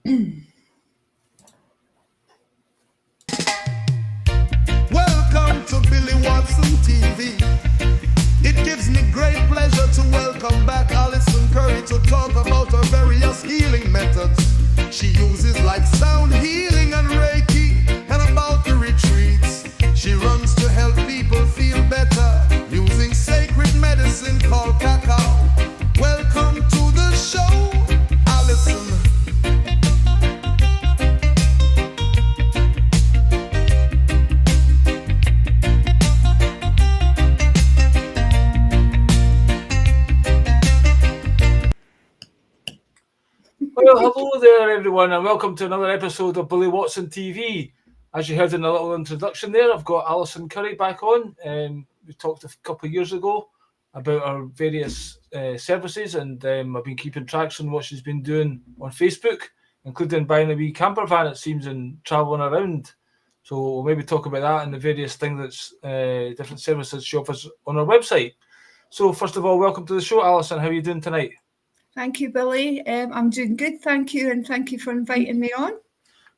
Welcome to Billy Watson TV. It gives me great pleasure to welcome back Alison Currie to talk about her various healing methods she uses, like sound healing and Reiki, and about the retreats she runs to help people feel better using sacred medicine called cacao. Welcome to the show, Alison. Well, hello there, everyone, and welcome to another episode of Billy Watson TV. As you heard in a little introduction there, I've got Alison Currie back on. We talked a couple of years ago about our various services, and I've been keeping tracks on what she's been doing on Facebook, including buying a wee camper van, it seems, and travelling around. So we'll maybe talk about that and the various things that's different services she offers on our website. So first of all, welcome to the show, Alison. How are you doing tonight? Thank you, Billy. I'm doing good, thank you, and thank you for inviting me on.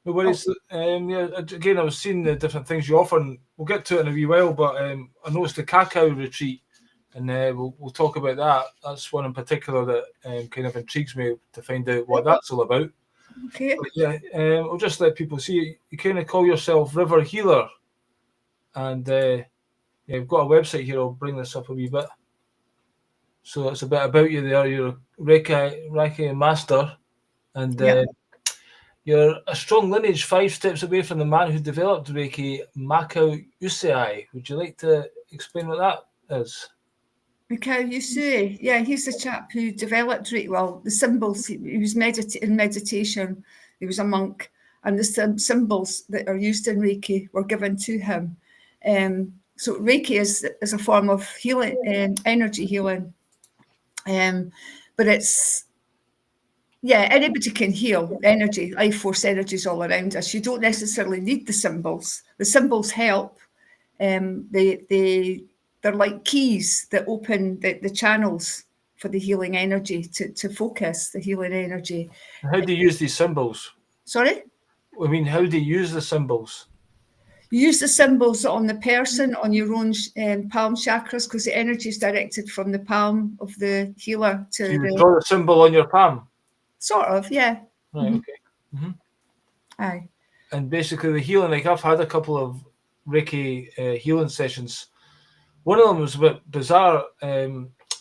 No worries. Yeah, again, I was seeing the different things you offer, and we'll get to it in a wee while, but I noticed the cacao retreat, and we'll talk about that. That's one in particular that kind of intrigues me to find out what that's all about. Okay. But yeah, I'll just let people see, you kind of call yourself River Healer, and you've got a website here. I'll bring this up a wee bit. So it's a bit about you there. You're a Reiki master, and you're a strong lineage 5 steps away from the man who developed Reiki, Makao Usui. Would you like to explain what that is? Makao Usui, yeah, he's the chap who developed Reiki. Well, the symbols, he was in meditation, he was a monk, and the symbols that are used in Reiki were given to him. So Reiki is a form of healing, energy healing. But it's, anybody can heal energy, life force energies all around us. You don't necessarily need the symbols. The symbols help. They're like keys that open the channels for the healing energy to focus the healing energy. How do you use these symbols? Sorry? I mean, how do you use the symbols? You use the symbols on the person, on your own palm chakras, because the energy is directed from the palm of the healer to you would draw the symbol on your palm? Sort of, yeah. Right, okay. Mm-hmm. Aye. And basically the healing, like I've had a couple of Reiki healing sessions. One of them was a bit bizarre. I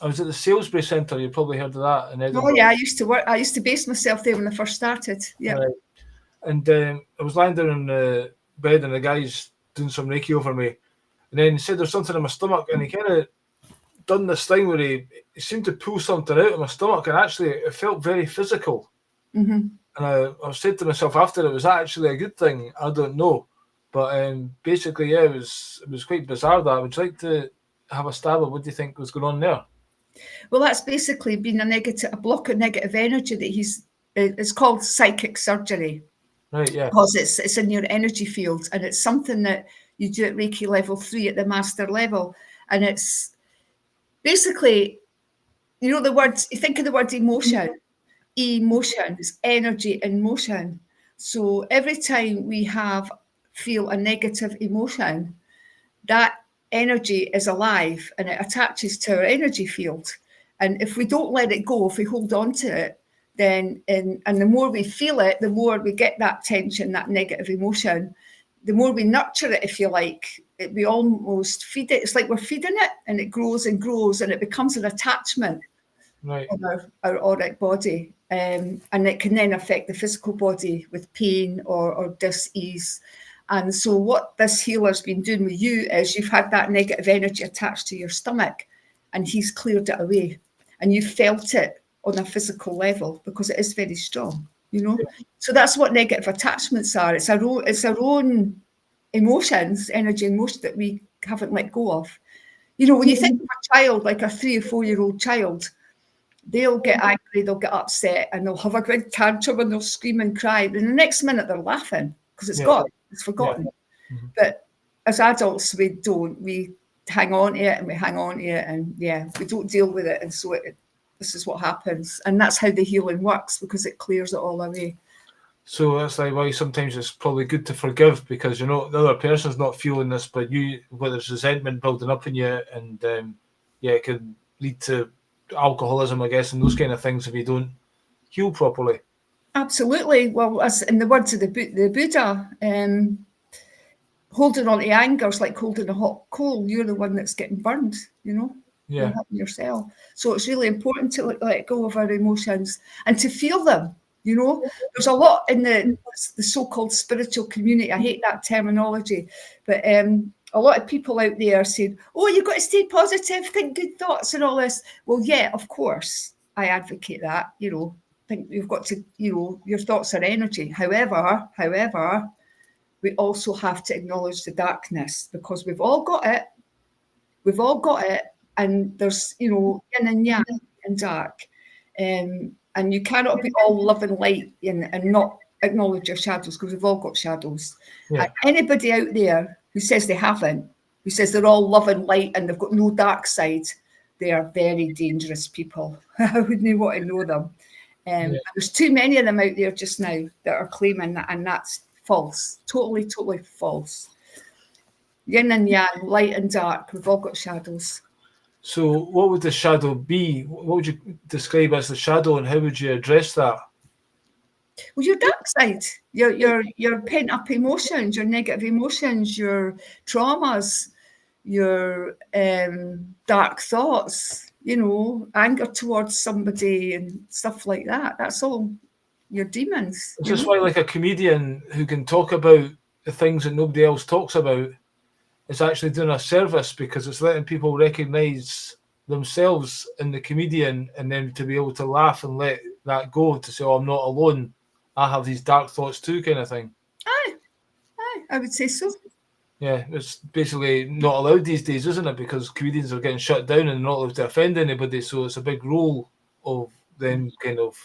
was at the Salisbury Centre. You probably heard of that in Edinburgh. Oh yeah, I used to base myself there when I first started. Yeah. Right. And I was lying down in the bed, and the guy's doing some Reiki over me. And then he said there's something in my stomach, and he kind of done this thing where he seemed to pull something out of my stomach, and actually it felt very physical. Mm-hmm. And I said to myself after, was that actually a good thing? I don't know. But basically, yeah, it was quite bizarre that. Would you like to have a stab at what do you think was going on there? Well, that's basically been a block of negative energy that it's called psychic surgery. Right, yeah. Because it's in your energy field, and it's something that you do at Reiki level 3 at the master level. And it's basically, you think of the word emotion. Emotion is energy in motion. So every time we feel a negative emotion, that energy is alive and it attaches to our energy field. And if we don't let it go, if we hold on to it, then and the more we feel it, the more we get that tension, that negative emotion, the more we nurture it, if you like. We almost feed it. It's like we're feeding it, and it grows and grows, and it becomes an attachment of our auric body. And it can then affect the physical body with pain or dis-ease. And so what this healer's been doing with you is you've had that negative energy attached to your stomach, and he's cleared it away. And you felt it on a physical level because it is very strong, Yeah. So that's what negative attachments are. It's our own emotions, energy and emotion that we haven't let go of. When you think of a child, like a 3 or 4 year old child, they'll get angry, they'll get upset, and they'll have a big tantrum and they'll scream and cry. And the next minute they're laughing because it's gone, it's forgotten. Yeah. Mm-hmm. But as adults, we hang on to it and we hang on to it, and we don't deal with it. And so this is what happens. And that's how the healing works, because it clears it all away. So that's like why sometimes it's probably good to forgive, because the other person's not feeling this, but where there's resentment building up in you, and it can lead to alcoholism, I guess, and those kind of things if you don't heal properly. Absolutely. Well, as in the words of the Buddha, holding on to anger is like holding a hot coal. You're the one that's getting burned, Yeah. You're hurting yourself. So it's really important to let go of our emotions and to feel them. There's a lot in the so-called spiritual community. I hate that terminology, but a lot of people out there saying, "Oh, you've got to stay positive, think good thoughts, and all this." Well, yeah, of course, I advocate that. Think you've got to, your thoughts are energy. However, we also have to acknowledge the darkness, because we've all got it. We've all got it, and there's yin and yang and dark. And you cannot be all love and light and not acknowledge your shadows, because we've all got shadows. Yeah. And anybody out there who says they haven't, who says they're all love and light and they've got no dark side, they are very dangerous people. I wouldn't want to know them. There's too many of them out there just now that are claiming that, and that's false. Totally, totally false. Yin and yang, light and dark, we've all got shadows. So what would the shadow be? What would you describe as the shadow, and how would you address that? Well, your dark side, your pent-up emotions, your negative emotions, your traumas, your dark thoughts, anger towards somebody and stuff like that. That's all your demons. Is this why, like, a comedian who can talk about the things that nobody else talks about is actually doing a service, because it's letting people recognise themselves in the comedian, and then to be able to laugh and let that go, to say, "Oh, I'm not alone. I have these dark thoughts too," kind of thing. Aye, I would say so. Yeah, it's basically not allowed these days, isn't it? Because comedians are getting shut down and not allowed to offend anybody, so it's a big role of them kind of...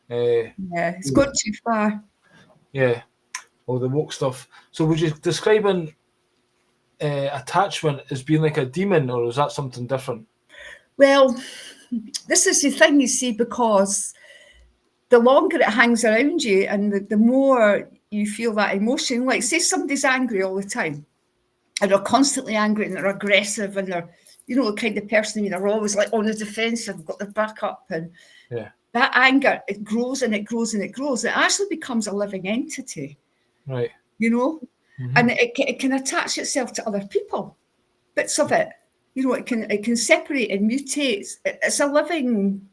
it's gone too far. Yeah, all the woke stuff. So would you describe an attachment as being like a demon, or is that something different? Well, this is the thing, you see, because the longer it hangs around you and the more you feel that emotion, like say somebody's angry all the time and they're constantly angry and they're aggressive and they're, the kind of person, they're always like on the defensive, got their back up, and that anger, it grows and it grows and it grows. It actually becomes a living entity, right? And it can attach itself to other people, bits of it. It can separate and mutate. It's a living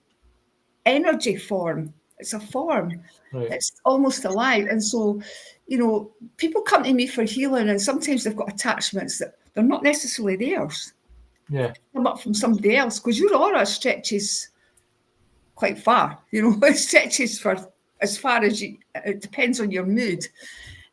energy form. It's a form. Right. It's almost alive. And so, people come to me for healing, and sometimes they've got attachments that they're not necessarily theirs. Yeah. They come up from somebody else, because your aura stretches quite far. It stretches for as far as it depends on your mood.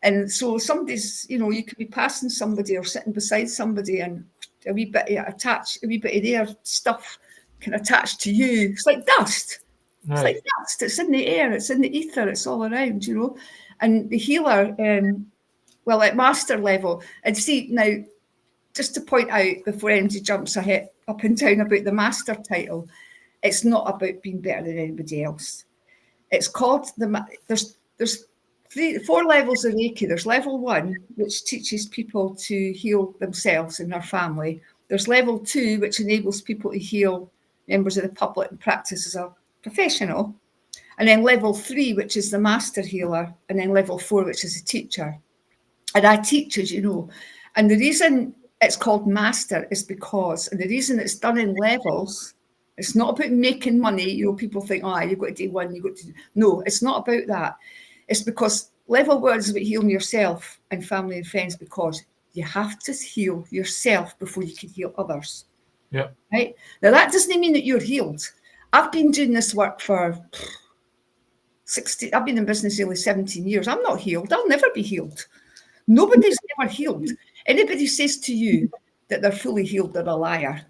And so somebody's, you could be passing somebody or sitting beside somebody, and a wee bit of their stuff can attach to you. It's like dust. Right. It's like dust. It's in the air. It's in the ether. It's all around, And the healer, at master level, and see now, just to point out before anybody jumps ahead up and down about the master title, it's not about being better than anybody else. It's called there's 4 levels of Reiki. There's level 1, which teaches people to heal themselves and their family. There's level 2, which enables people to heal members of the public and practice as a professional. And then level 3, which is the master healer. And then level 4, which is a teacher. And I teach, as you know. And the reason it's called master is because, and the reason it's done in levels, it's not about making money. People think, you've got to do one, you've got to do... No, it's not about that. It's because level 1 is about healing yourself and family and friends, because you have to heal yourself before you can heal others. Yeah. Right? Now, that doesn't mean that you're healed. I've been doing this work for 60, I've been in business nearly 17 years. I'm not healed. I'll never be healed. Nobody's ever healed. Anybody says to you that they're fully healed, they're a liar.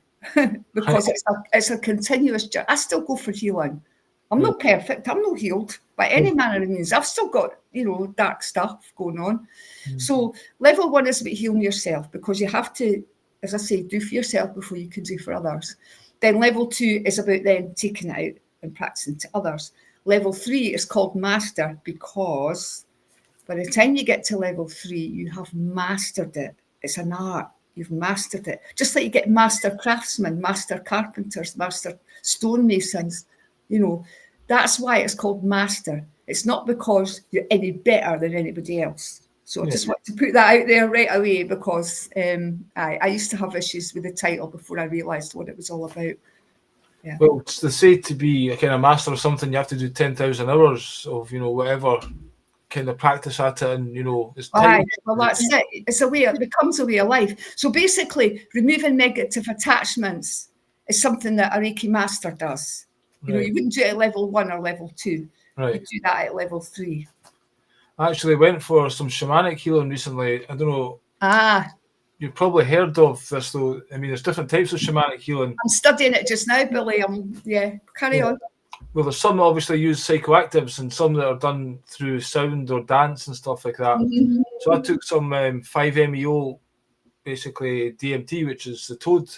Because it's a continuous journey. I still go for healing. I'm not perfect. I'm not healed by any manner of means. I've still got, dark stuff going on. So level 1 is about healing yourself, because you have to, as I say, do for yourself before you can do for others. Then level 2 is about then taking it out and practicing to others. Level 3 is called master because by the time you get to level 3, you have mastered it. It's an art. You've mastered it. Just like you get master craftsmen, master carpenters, master stonemasons, that's why it's called master. It's not because you're any better than anybody else. So I just want to put that out there right away because I used to have issues with the title before I realised what it was all about. Yeah. Well, they say to be a kind of master of something, you have to do 10,000 hours of, whatever kind of practice at it, and it's time. Well, that's it. It becomes a way of life. So basically, removing negative attachments is something that a Reiki master does. You wouldn't do it at level 1 or level 2. Right. You do that at level 3. I actually went for some shamanic healing recently. I don't know. You've probably heard of this, though. I mean, there's different types of shamanic healing. I'm studying it just now, Billy. Carry on. Well, there's some that obviously use psychoactives and some that are done through sound or dance and stuff like that. Mm-hmm. So I took some 5-MeO, basically DMT, which is the toad.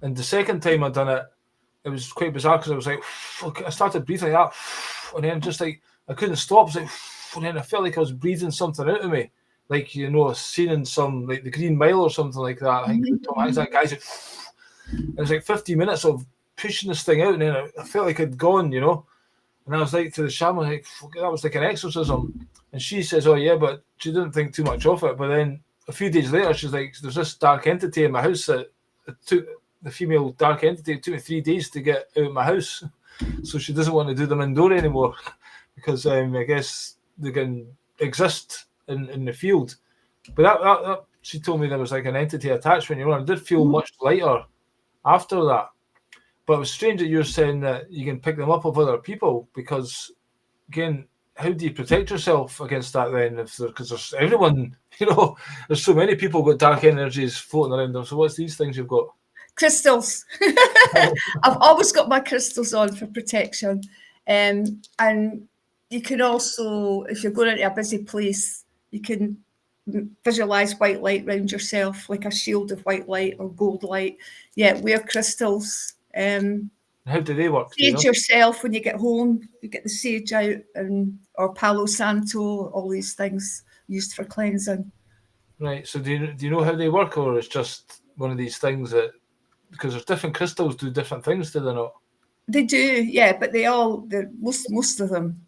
And the second time I done it, it was quite bizarre because I was like, I started breathing like that. And then just like, I couldn't stop. I was like, and then I felt like I was breathing something out of me. Like, seen in some, like the Green Mile or something like that. I think that guy's like, it was like 50 minutes of pushing this thing out, and then I felt like I'd gone, and I was like to the shaman, like, that was like an exorcism. And she says, oh yeah, but she didn't think too much of it. But then a few days later, she's like, there's this dark entity in my house that it took the female dark entity. It took me 3 days to get out of my house, so she doesn't want to do them indoor anymore because I guess they can exist in the field. But that she told me there was like an entity attachment. I did feel much lighter after that. But it was strange that you're saying that you can pick them up of other people because, again, how do you protect yourself against that then? Because there's everyone, there's so many people with dark energies floating around them. So what's these things you've got? Crystals. I've always got my crystals on for protection. And you can also, if you're going into a busy place, you can visualize white light around yourself, like a shield of white light or gold light. Yeah, wear crystals. How do they work? Sage yourself when you get home. You get the sage out, or Palo Santo, all these things used for cleansing. Right. So do you know how they work, or it's just one of these things that, because there's different crystals do different things, do they not? They do, yeah, but most of them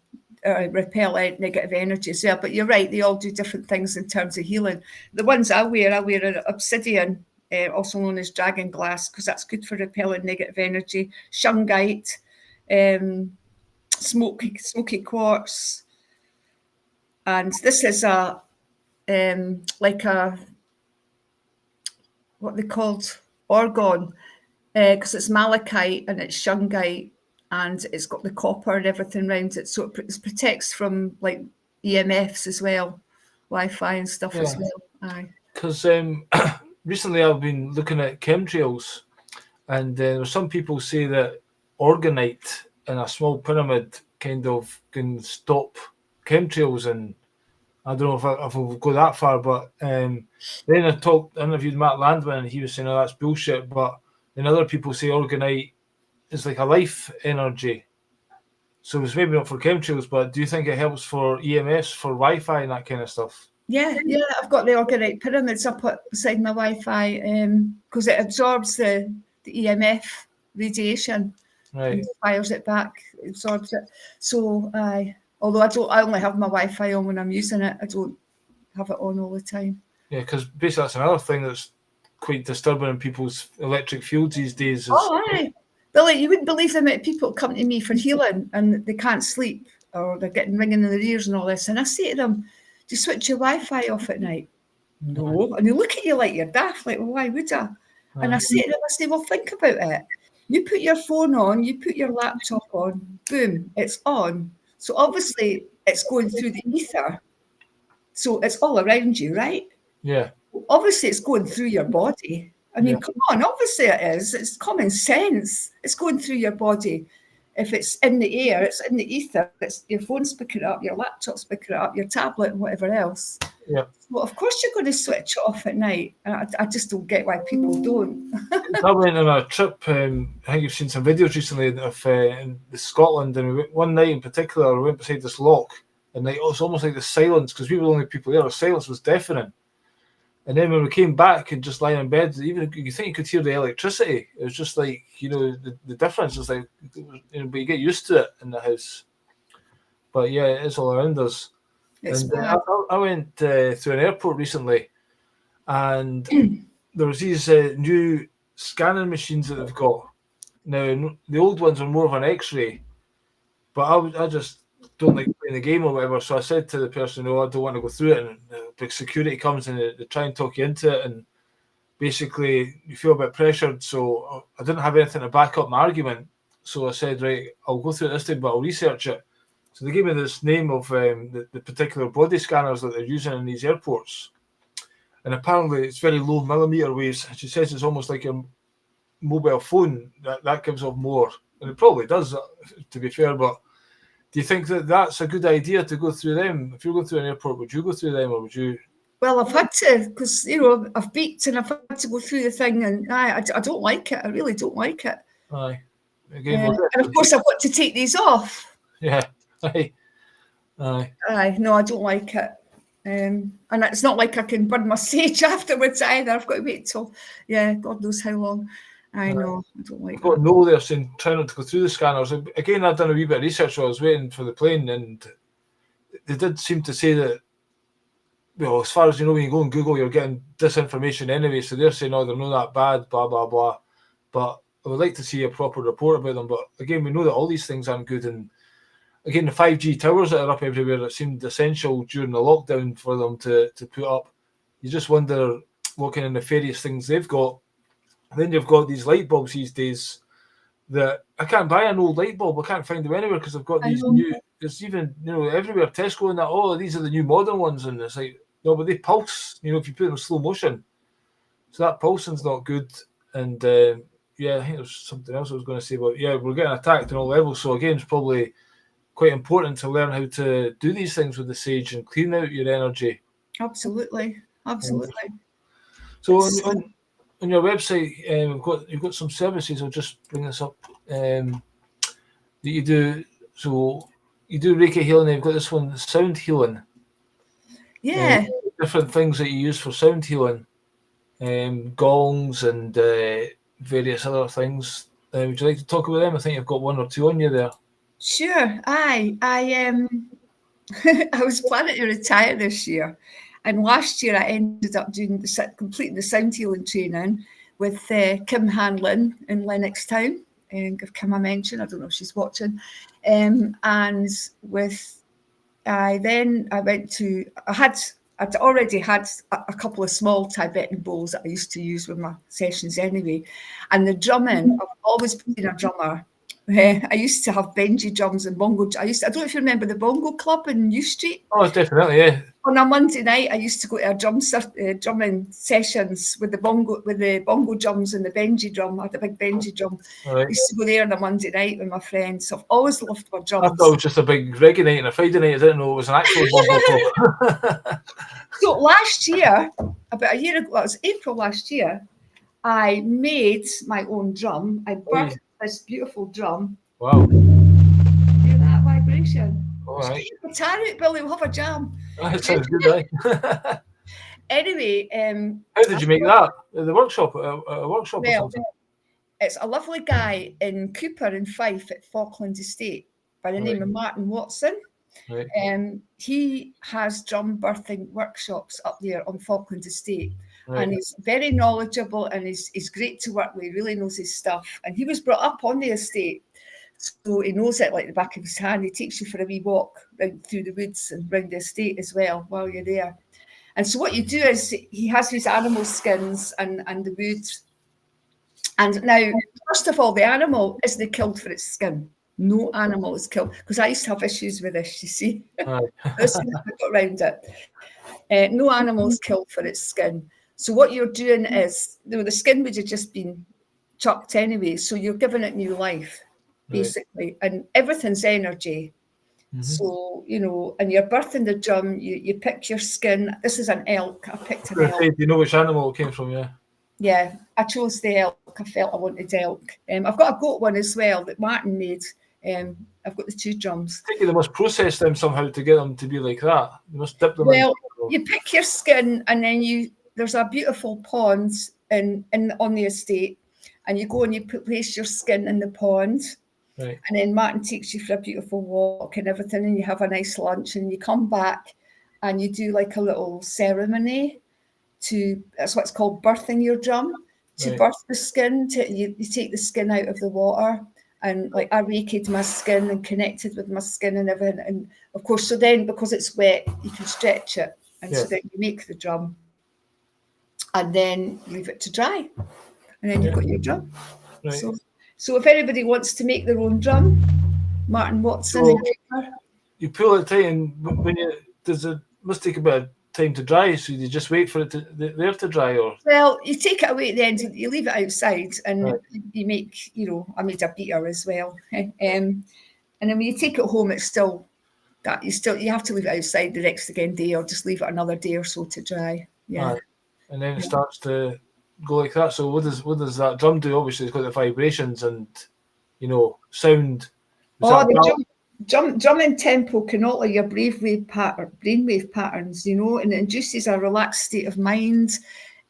repel negative energy as well. But you're right, they all do different things in terms of healing. The ones I wear an obsidian, also known as dragon glass, because that's good for repelling negative energy. Shungite, smoky quartz, and this is what they called orgone, because it's malachite and it's shungite and it's got the copper and everything around it, so it protects from like EMFs as well, Wi-Fi and stuff as well. Aye. Because recently I've been looking at chemtrails, and some people say that organite in a small pyramid kind of can stop chemtrails, and I don't know if we'll go that far, but then I interviewed Matt Landman, and he was saying, oh, that's bullshit, but then other people say organite is like a life energy. So it's maybe not for chemtrails, but do you think it helps for EMFs, for Wi-Fi and that kind of stuff? Yeah, I've got the organite pyramids up beside my Wi-Fi because it absorbs the EMF radiation, right, and fires it back, absorbs it. So although I only have my Wi-Fi on when I'm using it, I don't have it on all the time. Yeah, because basically that's another thing that's quite disturbing in people's electric fields these days. Aye. Billy, you wouldn't believe the amount of people come to me for healing and they can't sleep or they're getting ringing in their ears and all this. And I say to them, do you switch your Wi-Fi off at night? No. And they look at you like you're daft, like, well, why would I? And I say to them, well, think about it. You put your phone on, you put your laptop on, boom, it's on. So obviously it's going through the ether. So it's all around you, right? Yeah. Obviously it's going through your body. I mean, come on, obviously it is. It's common sense. It's going through your body. If it's in the air, it's in the ether. It's your phone's picking it up, your laptop's picking it up, your tablet, and whatever else. Yeah. Well, of course you're going to switch it off at night. And I just don't get why people don't. I went on a trip. I think you've seen some videos recently of in Scotland, and we went, one night in particular, we went beside this lock, and it was almost like the silence, because we were the only people there. The silence was deafening. And then when we came back and just lying in bed, even you think you could hear the electricity. It was just like, the difference is like, but you get used to it in the house. But yeah, it's all around us. And I went through an airport recently, and there was these new scanning machines that they've got. Now, the old ones are more of an X-ray, but I just don't like playing the game or whatever. So I said to the person, "No, I don't want to go through it." And big security comes and they try and talk you into it, and basically you feel a bit pressured. So I didn't have anything to back up my argument. So I said, "Right, I'll go through it this time, but I'll research it." So they gave me this name of the particular body scanners that they're using in these airports. And apparently it's very low millimeter waves. She says it's almost like a mobile phone that gives off more. And it probably does, to be fair. But do you think that that's a good idea to go through them? If you're going through an airport, would you go through them, or would you? Well, I've had to, because, I've beeped and I've had to go through the thing, and I don't like it. I really don't like it. Aye. Again, and of course I've got to take these off. Yeah. Aye. No, I don't like it. And it's not like I can burn my sage afterwards either. I've got to wait till, God knows how long. I know, I don't like it. I've got no there saying trying not to go through the scanners. Again, I've done a wee bit of research while I was waiting for the plane, and they did seem to say that, well, as far as when you go on Google, you're getting disinformation anyway, so they're saying, they're not that bad, blah, blah, blah. But I would like to see a proper report about them. But again, we know that all these things aren't good, and again, the 5G towers that are up everywhere, it seemed essential during the lockdown for them to put up. You just wonder what kind of nefarious things they've got. And then you've got these light bulbs these days that I can't buy an old light bulb. I can't find them anywhere because I've got these new, there's even, everywhere, Tesco and that, these are the new modern ones. And it's like, no, but they pulse, if you put them in slow motion. So that pulsing's not good. And I think there's something else I was going to say, but we're getting attacked on all levels. So again, it's probably quite important to learn how to do these things with the sage and clean out your energy. Absolutely. So on your website, you've got some services. I'll just bring this up that you do. So you do Reiki healing. You've got this one, sound healing. Yeah. Different things that you use for sound healing, gongs and various other things. Would you like to talk about them? I think you've got one or two on you there. Sure. I was planning to retire this year, and last year I ended up completing the sound healing training with Kim Hanlon in Lennoxtown, and give Kim a mention. I don't know if she's watching. And with I'd already had a couple of small Tibetan bowls that I used to use with my sessions anyway, and the drumming. I've always been a drummer. I used to have Benji drums and bongo. I don't know if you remember the Bongo Club in New Street. Oh, definitely, yeah. On a Monday night, I used to go to a drumming sessions with the bongo drums and the Benji drum. I had a big Benji drum. Right. I used to go there on a Monday night with my friends. So I've always loved my drums. I thought it was just a big reggae night and a Friday night. I didn't know it was an actual bongo club. So last year, about a year ago, it was April last year, I made my own drum. I birthed this beautiful drum. Wow. Hear that vibration? All right. Get your guitar out, Billy, we'll have a jam. That sounds good, eh? Anyway, how did you make that? At the workshop? A workshop or something? It's a lovely guy in Cooper in Fife at Falkland Estate by the name of Martin Watson. Right. He has drum birthing workshops up there on Falkland Estate. Right. And he's very knowledgeable, and he's great to work with. He really knows his stuff. And he was brought up on the estate, so he knows it like the back of his hand. He takes you for a wee walk round through the woods and round the estate as well while you're there. And so what you do is he has his animal skins and the wood. And now, first of all, the animal isn't killed for its skin. No animal is killed, because I used to have issues with this, you see. This I got around it. No animal is killed for its skin. So what you're doing is, the skin would have just been chucked anyway, so you're giving it new life. basically, and everything's energy. So, you know, and you're birthing the drum, you pick your skin. This is an elk. I picked an elk. Do you know which animal it came from? Yeah. Yeah, I chose the elk. I felt I wanted elk. I've got a goat one as well that Martin made. I've got the 2 drums. I think they must process them somehow to get them to be like that. You must dip them in. You pick your skin, and then there's a beautiful pond on the estate, and you go and you place your skin in the pond. Right. And then Martin takes you for a beautiful walk and everything, and you have a nice lunch, and you come back and you do like a little ceremony that's what's called birthing your drum, to birth the skin. You take the skin out of the water, and like I raked my skin and connected with my skin and everything. And of course, so then because it's wet, you can stretch it. And so then you make the drum and then leave it to dry. And then you've got your drum. Right. So if anybody wants to make their own drum, Martin Watson. You pull it tight, and when it must take a bit of time to dry, so you just wait for it to dry, or? Well, you take it away at the end, you leave it outside, and you make, you know, I made a beater as well. And then when you take it home, it's still that you have to leave it outside the next day, or just leave it another day or so to dry. Yeah. And then it starts to go like that. So what does that drum do? Obviously, it's got the vibrations and, you know, sound. The drum and tempo can alter your brainwave patterns, you know, and it induces a relaxed state of mind.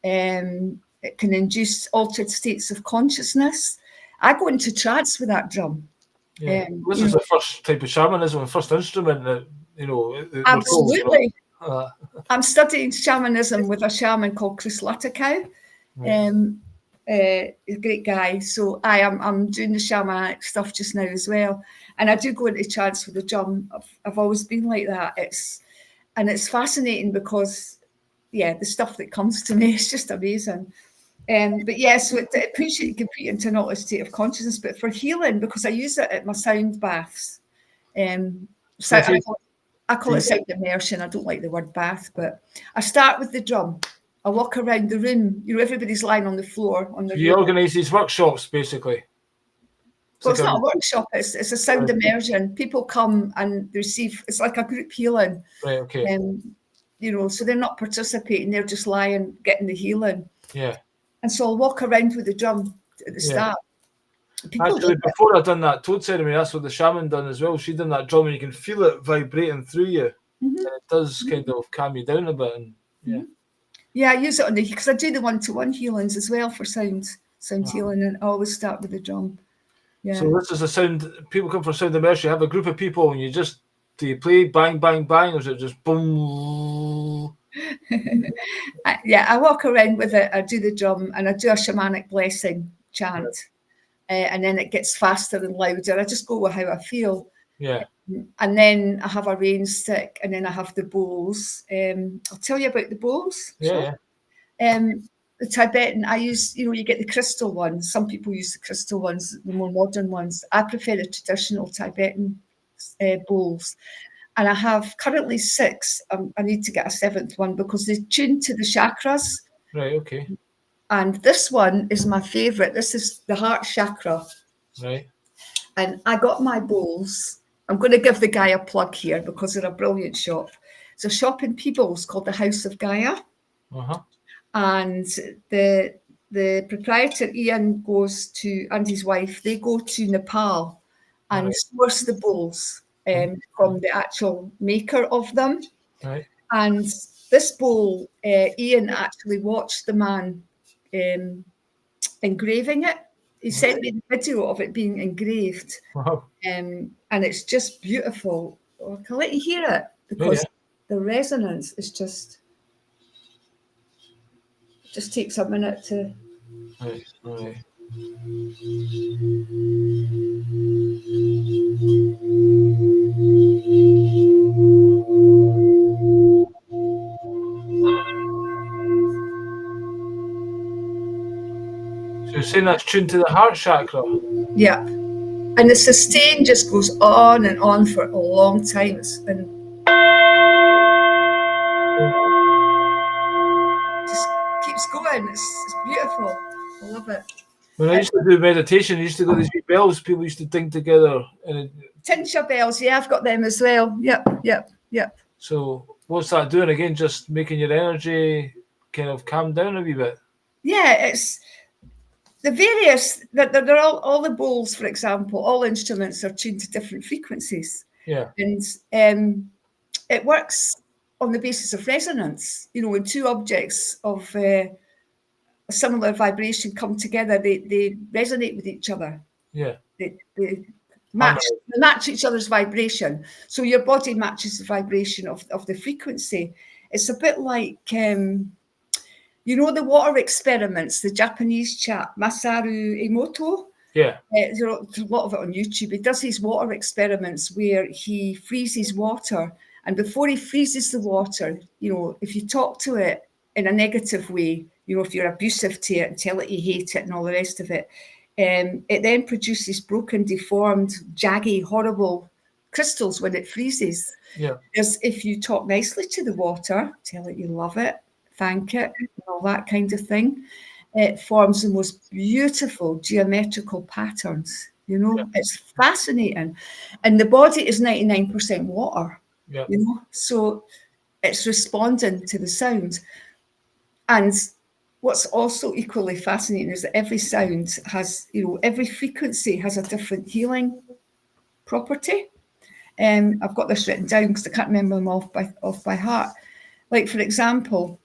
It can induce altered states of consciousness. I go into trance with that drum. Yeah. This is the first type of shamanism, the first instrument that, you know. Absolutely. I'm studying shamanism with a shaman called Chris Latikow. A great guy. So I'm doing the shamanic stuff just now as well, and I do go into trance with the drum. I've always been like that. It's fascinating because the stuff that comes to me is just amazing. But so it puts you completely into an altered state of consciousness. But for healing, because I use it at my sound baths. So I call it sound immersion. I don't like the word bath, but I start with the drum. I walk around the room. You know, everybody's lying on the floor. You organise these workshops, basically. It's not a workshop. It's a sound immersion. People come and receive. It's like a group healing. Right. Okay. You know, so they're not participating. They're just lying, getting the healing. Yeah. And so I'll walk around with the drum at the start. Actually, before I done that toad ceremony, that's what the shaman done as well. She done that drum, and you can feel it vibrating through you, and it does kind of calm you down a bit. And I use it because I do the one-to-one healings as well for sound healing, and I always start with the drum. Yeah. So this is a sound. People come for sound immersion. You have a group of people, and do you play bang, bang, bang, or is it just boom? I walk around with it. I do the drum, and I do a shamanic blessing chant, and then it gets faster and louder. I just go with how I feel. Yeah. And then I have a rain stick, and then I have the bowls. I'll tell you about the bowls. Yeah. The Tibetan, I use, you know, you get the crystal ones. Some people use the crystal ones, the more modern ones. I prefer the traditional Tibetan bowls. And I have currently 6. I need to get a 7th one because they tune to the chakras. Right, okay. And this one is my favourite. This is the heart chakra. Right. And I got my bowls. I'm going to give the guy a plug here because they're a brilliant shop. It's a shop in Peebles called the House of Gaia. Uh-huh. And the proprietor, Ian, and his wife, they go to Nepal and source the bowls from the actual maker of them. Right. And this bowl, Ian actually watched the man engraving it. He sent me the video of it being engraved. Wow. And it's just beautiful. I can let you hear it because the resonance is just takes a minute to. Right. So you're saying that's tuned to the heart chakra? Yeah. And the sustain just goes on and on for a long time. And just keeps going. It's beautiful. I love it. When I used to do meditation, I used to go to these wee bells people used to ding together. And Tincture bells, yeah, I've got them as well. Yep. so what's that doing again? Just making your energy kind of calm down a wee bit. Yeah, it's the various, they're all the bowls, for example, all instruments are tuned to different frequencies. Yeah. And it works on the basis of resonance. You know, when two objects of a similar vibration come together, they resonate with each other. Yeah. They match each other's vibration. So your body matches the vibration of the frequency. It's a bit like, you know, the water experiments, the Japanese chap, Masaru Emoto. Yeah. There's a lot of it on YouTube. He does these water experiments where he freezes water. And before he freezes the water, you know, if you talk to it in a negative way, you know, if you're abusive to it and tell it you hate it and all the rest of it, it then produces broken, deformed, jaggy, horrible crystals when it freezes. Yeah. Because if you talk nicely to the water, tell it you love it, thank it, and all that kind of thing, it forms the most beautiful geometrical patterns. You know, it's fascinating. And the body is 99% water, you know, so it's responding to the sound. And what's also equally fascinating is that every sound has, you know, every frequency has a different healing property. I've got this written down because I can't remember them off by heart. Like, for example,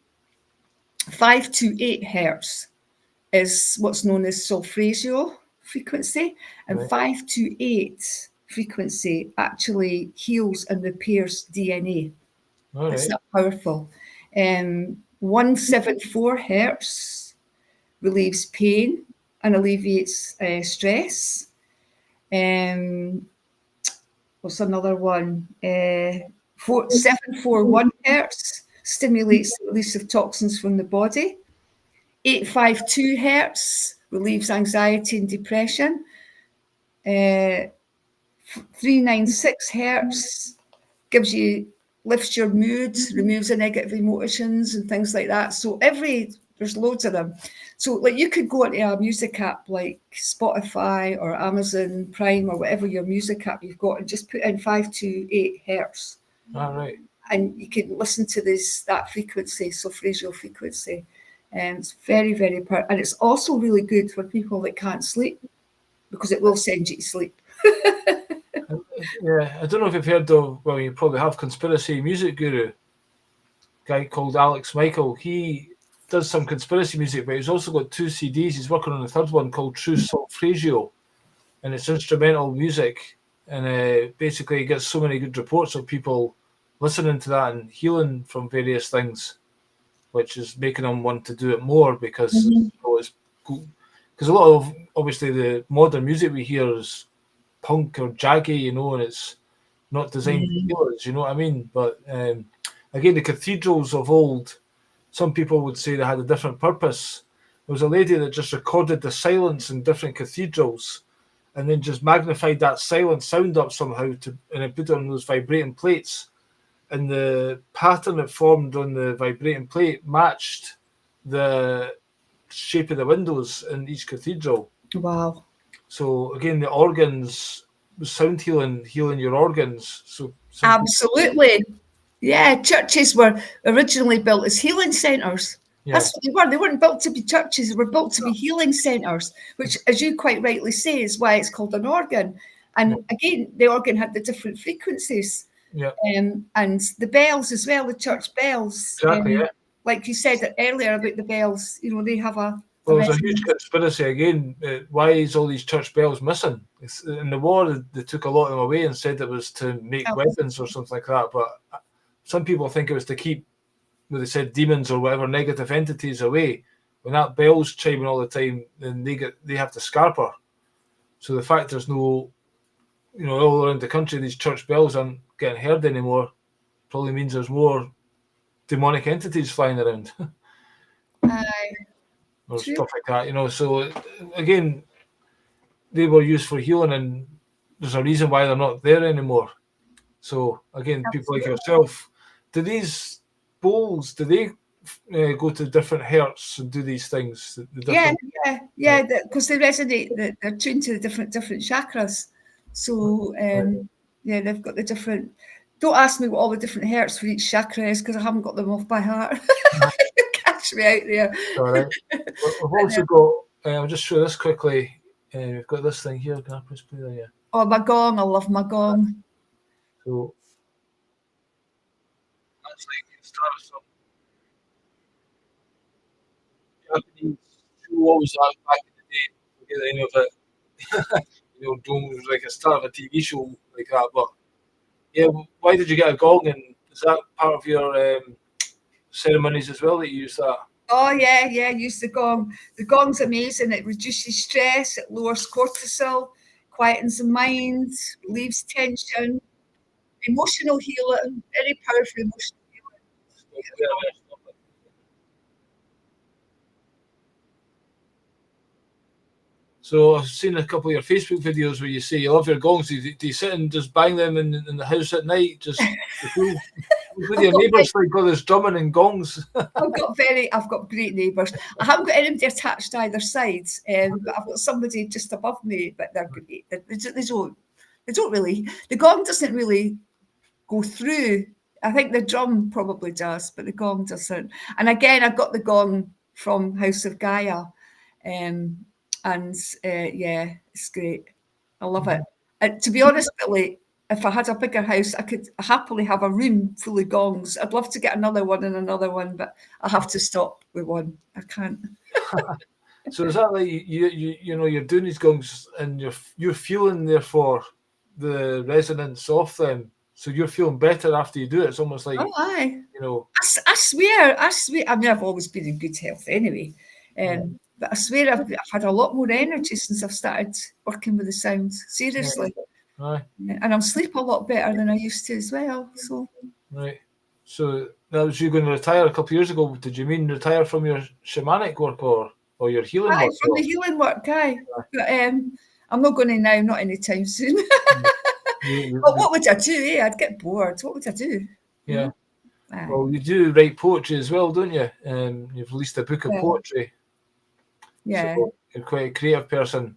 528 hertz is what's known as solfeggio frequency, and 528 frequency actually heals and repairs DNA. It's that powerful. 174 hertz relieves pain and alleviates stress. What's another one? 741 hertz stimulates the release of toxins from the body. 852 hertz relieves anxiety and depression. 396 hertz lifts your mood, removes the negative emotions and things like that. So there's loads of them. So like you could go into a music app like Spotify or Amazon Prime or whatever your music app you've got and just put in 528 hertz. All right. And you can listen to that frequency, solfeggio frequency. And it's very, very powerful. And it's also really good for people that can't sleep because it will send you to sleep. Yeah, I don't know if you've heard of, well, you probably have, conspiracy music guru, a guy called Alex Michael. He does some conspiracy music, but he's also got 2 CDs. He's working on the third one called True Solfeggio, and it's instrumental music. And basically, he gets so many good reports of people listening to that and healing from various things, which is making them want to do it more because it's cool. Because a lot of, obviously, the modern music we hear is punk or jaggy, you know, and it's not designed for healers, you know what I mean? But again, the cathedrals of old, some people would say they had a different purpose. There was a lady that just recorded the silence in different cathedrals and then just magnified that silent sound up somehow and then put it on those vibrating plates. And the pattern that formed on the vibrating plate matched the shape of the windows in each cathedral. Wow. So again, the organs, sound healing your organs. So absolutely. Yeah, churches were originally built as healing centres. Yeah. That's what they were. They weren't built to be churches. They were built to be healing centres, which, as you quite rightly say, is why it's called an organ. And again, the organ had the different frequencies. Yeah. And the bells as well, the church bells. Exactly, like you said earlier about the bells, you know, they have a... Well, there's a huge conspiracy again. Why is all these church bells missing? In the war, they took a lot of them away and said it was to make weapons or something like that. But some people think it was to keep, they said, demons or whatever negative entities away. When that bell's chiming all the time, then they have to scarper. So the fact there's no, you know, all around the country, these church bells aren't getting heard anymore, probably means there's more demonic entities flying around. Or True. Stuff like that, you know. So again, they were used for healing, and there's a reason why they're not there anymore. So again, people like yourself, do these bowls, do they go to different hertz and do these things? Yeah, because they resonate. They're tuned to the different chakras. So they've got the different. Don't ask me what all the different hertz for each chakra is because I haven't got them off by heart. Catch me out there. All right. We've also got. I'll just show this quickly. We've got this thing here. Can I press play there? Yeah. Oh, my gong! I love my gong. So that's like the start of some Japanese show always had back in the day. Forget the name of it. It was like a start of a TV show like that. But yeah, why did you get a gong? And is that part of your ceremonies as well that you use that? Oh yeah, use the gong. The gong's amazing. It reduces stress, it lowers cortisol, quietens the mind, relieves tension, emotional healing, very powerful emotional healing. So I've seen a couple of your Facebook videos where you say you love your gongs. Do you sit and just bang them in the house at night? Just with your neighbours like brothers drumming and gongs. I've got great neighbours. I haven't got anybody attached to either side, but I've got somebody just above me. But they're great. They don't really. The gong doesn't really go through. I think the drum probably does, but the gong doesn't. And again, I got the gong from House of Gaia. It's great. I love it. To be honest, Billy, if I had a bigger house, I could happily have a room full of gongs. I'd love to get another one, but I have to stop with one. I can't. So is that like you're doing these gongs and you're feeling therefore the resonance of them? So you're feeling better after you do it. It's almost like I swear. I mean, I've always been in good health anyway. But I swear I've had a lot more energy since I've started working with the sounds. Seriously. Right. And I'll sleep a lot better than I used to as well. So. Right. So that was you going to retire a couple of years ago. Did you mean retire from your shamanic work or your healing work? From the healing work, But I'm not going to now, not anytime soon. But what would I do? I'd get bored. What would I do? Yeah. Well, you do write poetry as well, don't you? You've released a book of poetry. Yeah. So you're quite a creative person.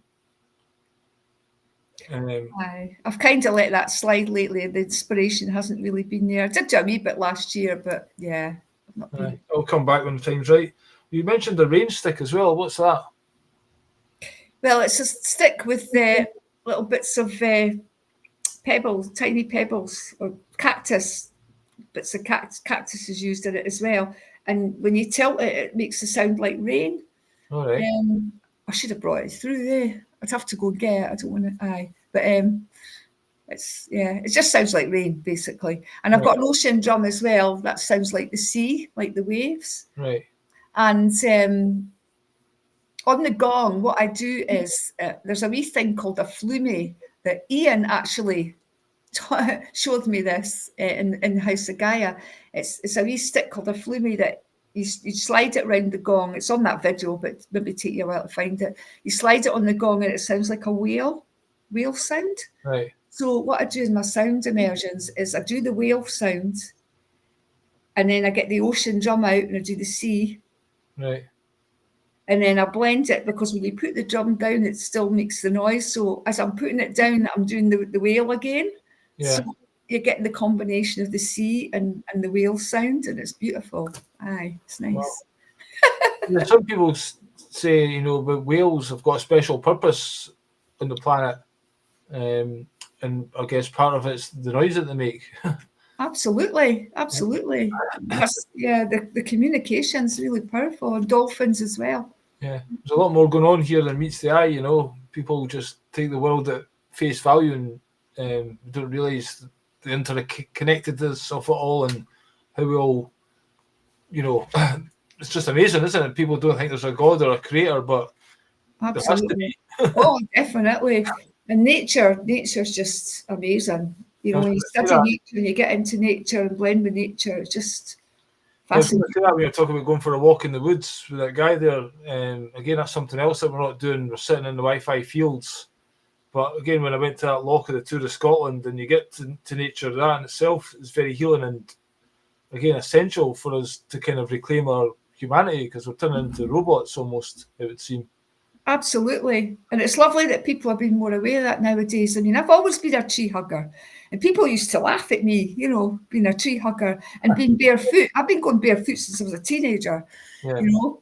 I've kind of let that slide lately. The inspiration hasn't really been there. I did do a wee bit last year, but yeah. I'll come back when the time's right. You mentioned the rain stick as well. What's that? Well, it's a stick with little bits of pebbles, tiny pebbles, or cactus. Bits of cactus is used in it as well. And when you tilt it, it makes the sound like rain. All right. I should have brought it through there. I'd have to go and get it. I don't want to. But it just sounds like rain basically. And I've got an ocean drum as well. That sounds like the sea, like the waves. Right. And on the gong, what I do is there's a wee thing called a flume that Ian actually showed me this in House of Gaia. It's a wee stick called a flume that you slide it around the gong. It's on that video, but maybe take you a while to find it. You slide it on the gong and it sounds like a whale sound. Right. So what I do in my sound immersions is I do the whale sound and then I get the ocean drum out and I do the sea. Right. And then I blend it because when you put the drum down, it still makes the noise. So as I'm putting it down, I'm doing the whale again. Yeah. So you're getting the combination of the sea and the whale sound, and it's beautiful. It's nice. Well, some people say, but whales have got a special purpose on the planet, and I guess part of it's the noise that they make. Absolutely. The communication's really powerful, and dolphins as well. Yeah, there's a lot more going on here than meets the eye. People just take the world at face value and don't realise the interconnectedness of it all and how we all, it's just amazing, isn't it? People don't think there's a God or a creator, but absolutely. There has to be. Oh, definitely. And nature's just amazing. When you study nature and you get into nature and blend with nature, it's just fascinating. When you're talking about going for a walk in the woods with that guy there, again, that's something else that we're not doing. We're sitting in the Wi-Fi fields. But again, when I went to that loch of the Tour of Scotland and you get to nature, that in itself is very healing. And again, essential for us to kind of reclaim our humanity, because we're turning into robots almost, it would seem. Absolutely. And it's lovely that people are being more aware of that nowadays. I mean, I've always been a tree hugger, and people used to laugh at me, you know, being a tree hugger and being barefoot. I've been going barefoot since I was a teenager, you know.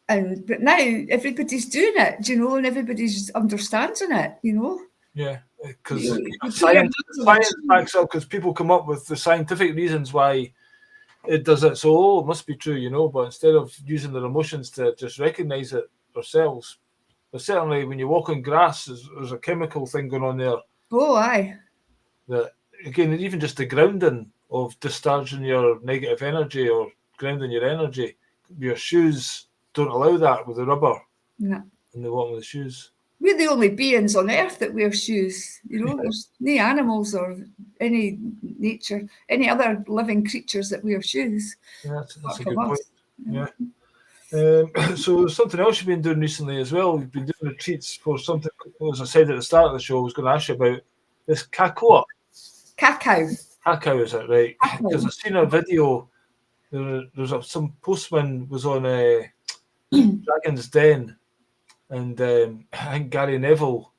But now everybody's doing it, you know, and everybody's understanding it, you know. Yeah, because science backs up, because people come up with the scientific reasons why it does it. So, it must be true, you know, but instead of using their emotions to just recognise it ourselves. But certainly when you walk on grass, there's a chemical thing going on there. Oh, aye. That, again, even just the grounding of discharging your negative energy or grounding your energy, your shoes don't allow that with the rubber. No. In the bottom of the shoes. We're the only beings on earth that wear shoes. You know, there's no animals or any nature, any other living creatures that wear shoes. Yeah, that's a good point. Yeah. So there's something else you've been doing recently as well. You've been doing retreats for something, as I said at the start of the show, I was going to ask you about this cacao. Cacao. Cacao, is that right? Because I've seen a video, there's some postman was on Dragon's Den, and I think Gary Neville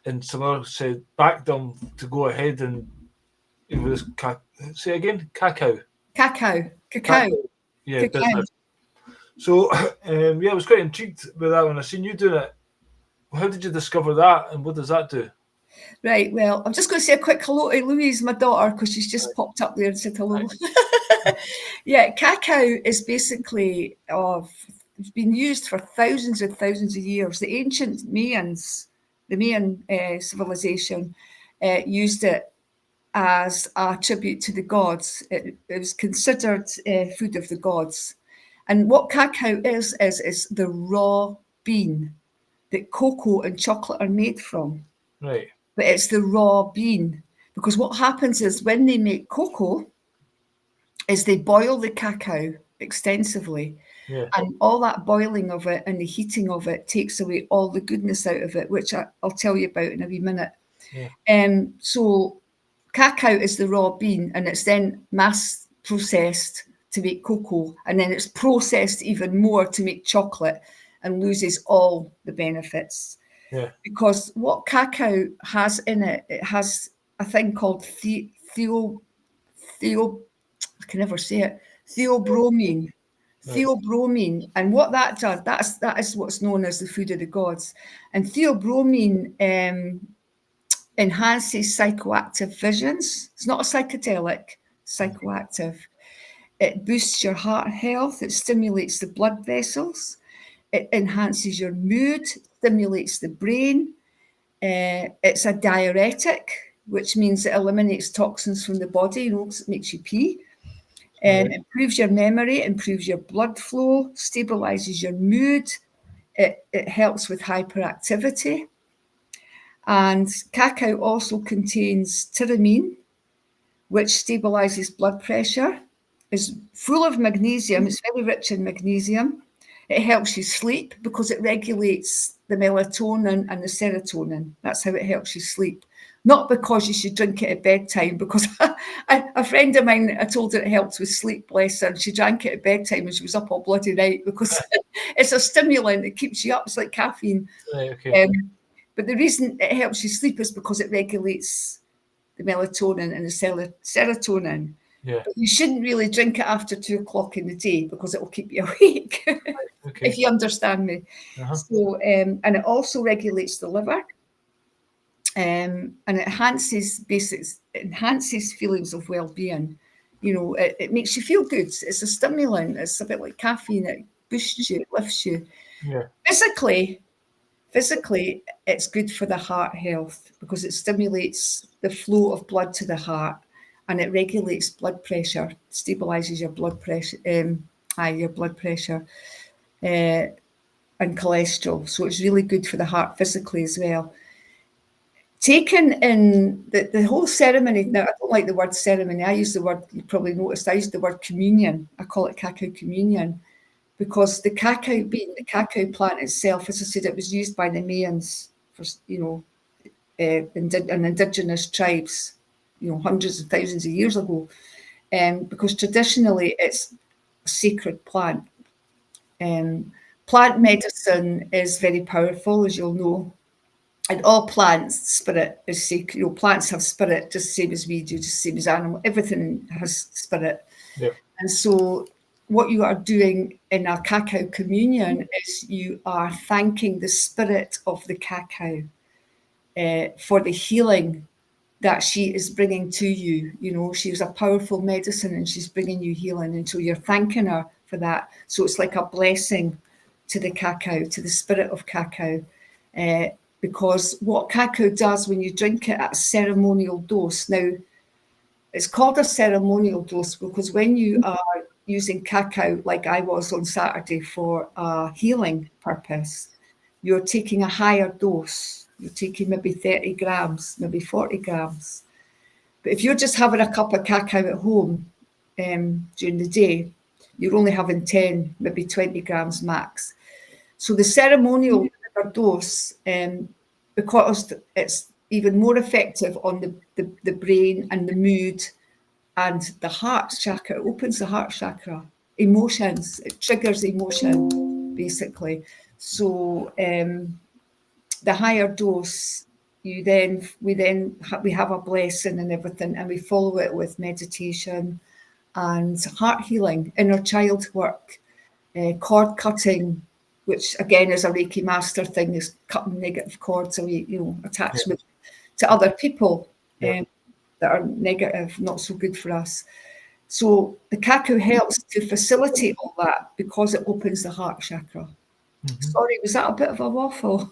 and some others said backed them to go ahead and it was say again, cacao. Yeah, cacao. business. So I was quite intrigued with that when I seen you doing it. How did you discover that, and what does that do? Right, well, I'm just going to say a quick hello to Louise, my daughter, because she's just popped up there and said hello. Yeah, cacao is basically it's been used for thousands and thousands of years. The ancient Mayans, the Mayan civilization, used it as a tribute to the gods. It was considered food of the gods. And what cacao is the raw bean that cocoa and chocolate are made from. Right. But it's the raw bean, because what happens is when they make cocoa is they boil the cacao extensively. Yeah. And all that boiling of it and the heating of it takes away all the goodness out of it, which I'll tell you about in a wee minute. Yeah. So cacao is the raw bean, and it's then mass processed to make cocoa, and then it's processed even more to make chocolate, and loses all the benefits. Yeah. Because what cacao has in it, it has a thing called I can never say it, theobromine. Theobromine, and what that does, that is what's known as the food of the gods. And theobromine enhances psychoactive visions. It's not a psychedelic, psychoactive. It boosts your heart health. It stimulates the blood vessels. It enhances your mood, stimulates the brain. It's a diuretic, which means it eliminates toxins from the body, you know, it makes you pee. Improves your memory, improves your blood flow, stabilizes your mood. It helps with hyperactivity. And cacao also contains tyramine, which stabilizes blood pressure. It's full of magnesium. It's very rich in magnesium. It helps you sleep because it regulates the melatonin and the serotonin. That's how it helps you sleep. Not because you should drink it at bedtime, because a friend of mine, I told her it helped with sleep, bless her, and she drank it at bedtime and she was up all bloody night because it's a stimulant. It keeps you up. It's like caffeine. Right, okay. But the reason it helps you sleep is because it regulates the melatonin and the serotonin. Yeah. But you shouldn't really drink it after 2 o'clock in the day because it will keep you awake, Okay. if you understand me. So, and it also regulates the liver. And it enhances feelings of well-being. You know, it makes you feel good. It's a stimulant. It's a bit like caffeine. It boosts you, it lifts you. Yeah. Physically, it's good for the heart health because it stimulates the flow of blood to the heart, and it regulates blood pressure, stabilizes your blood pressure, and cholesterol. So it's really good for the heart physically as well. Taken in the whole ceremony, now I don't like the word ceremony, I use the word, you probably noticed, I use the word communion. I call it cacao communion because the cacao bean, the cacao plant itself, as I said, it was used by the Mayans for, you know, and indigenous tribes, you know, hundreds of thousands of years ago. because traditionally it's a sacred plant. Plant medicine is very powerful, as you'll know. And all plants, spirit is sacred. You know, plants have spirit, just the same as we do, just the same as animal. Everything has spirit. Yeah. And so what you are doing in a cacao communion is you are thanking the spirit of the cacao for the healing that she is bringing to you. You know, she's a powerful medicine and she's bringing you healing. And so you're thanking her for that. So it's like a blessing to the cacao, to the spirit of cacao. Because what cacao does when you drink it at a ceremonial dose, now it's called a ceremonial dose because when you are using cacao, like I was on Saturday for a healing purpose, you're taking a higher dose. You're taking maybe 30 grams, maybe 40 grams. But if you're just having a cup of cacao at home during the day, you're only having 10, maybe 20 grams max. So the ceremonial dose, because it's even more effective on the brain and the mood and the heart chakra, it opens the heart chakra, emotions, it triggers emotion, basically. So the higher dose, we have a blessing and everything, and we follow it with meditation and heart healing, inner child work, cord cutting, which again is a Reiki master thing, is cutting negative cords away, you know, attachment to other people that are negative, not so good for us. So the cacao helps to facilitate all that because it opens the heart chakra. Mm-hmm. Sorry, was that a bit of a waffle?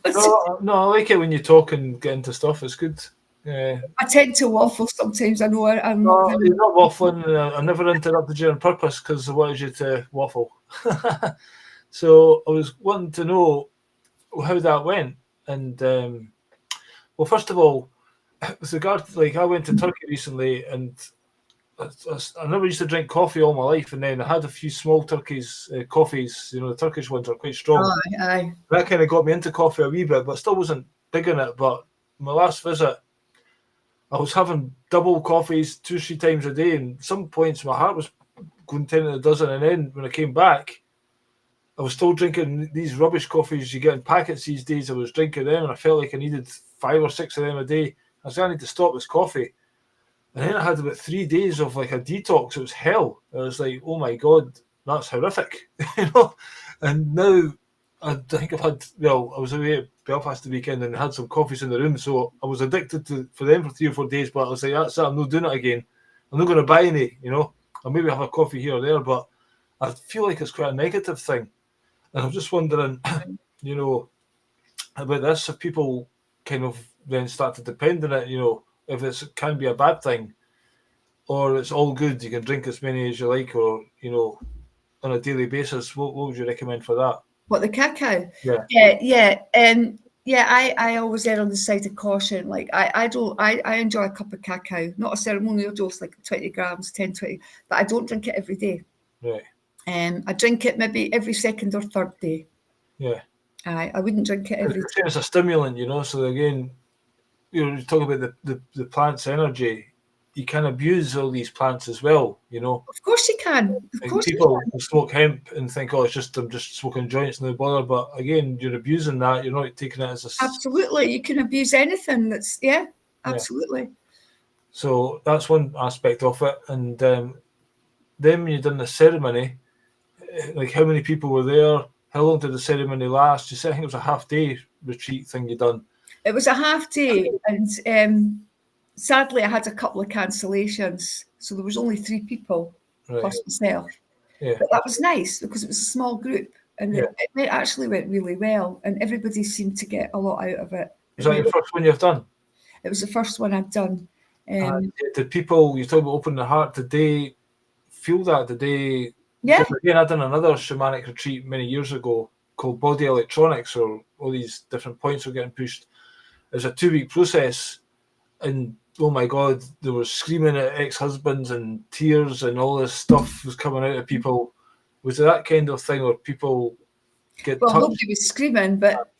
No, I like it when you talk and get into stuff. It's good. I tend to waffle sometimes. I know I'm not. You're not waffling. I never interrupted you on purpose because I wanted you to waffle. So I was wanting to know how that went. And well, first of all, with regard to, like, I went to Turkey recently, and I never used to drink coffee all my life, and then I had a few small coffees. You know, the Turkish ones are quite strong. Aye. That kind of got me into coffee a wee bit, but still wasn't big in it. But my last visit, I was having double coffees 2-3 times a day, and some points my heart was going 10 in a dozen. And then when I came back, I was still drinking these rubbish coffees you get in packets these days. I was drinking them, and I felt like I needed 5 or 6 of them a day. I said, I need to stop this coffee. And then I had about 3 days of like a detox. It was hell. I was like, oh my God, that's horrific. You know? And now I think I was away at Belfast the weekend and had some coffees in the room. So I was addicted for them for 3 or 4 days, but I was like, that's it, I'm not doing it again. I'm not going to buy any, you know. I'll maybe have a coffee here or there, but I feel like it's quite a negative thing. And I'm just wondering, you know, about this, if people kind of then start to depend on it, you know, if it can be a bad thing or it's all good, you can drink as many as you like, or, you know, on a daily basis. What would you recommend for that? What, the cacao? Yeah. I always err on the side of caution. Like I enjoy a cup of cacao, not a ceremonial dose, like 20 grams, 10, 20, but I don't drink it every day. Right. I drink it maybe every second or third day. Yeah. I wouldn't drink it every day. It's a stimulant, you know, so again, you know, you talk about the plant's energy, you can abuse all these plants as well, you know. Of course you can. Of course people will smoke hemp and think, oh, I'm just smoking joints, no bother. But again, you're abusing that. You're not taking it as a... Absolutely. You can abuse anything that's, absolutely. Yeah. So that's one aspect of it. And then when you done the ceremony, like how many people were there? How long did the ceremony last? You said I think it was a half-day retreat thing you done. It was a half day, and sadly I had a couple of cancellations, so there was only 3 people plus myself. Yeah. But that was nice because it was a small group, and it actually went really well, and everybody seemed to get a lot out of it. Was that your first one you've done? It was the first one I'd done. Did people, you talk about opening the heart, did they feel that? Did they... Yeah. Again, I done another shamanic retreat many years ago called Body Electronics, or all these different points were getting pushed. It was a 2-week process, and oh my God, they were screaming at ex-husbands and tears and all this stuff was coming out of people. Was it that kind of thing, or people get touched? Nobody was screaming, but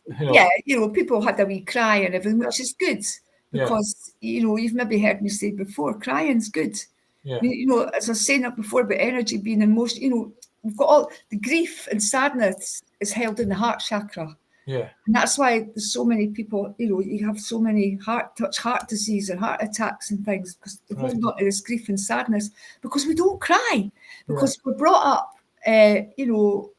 people had a wee cry and everything, which is good because, you know, you've maybe heard me say before, crying's good. Yeah. You know, as I was saying it before about energy being in motion, you know, we've got all the grief and sadness is held in the heart chakra. Yeah. And that's why there's so many people, you know, you have so many heart disease and heart attacks and things because they hold on to this grief and sadness because we don't cry. Because we're brought up, you know,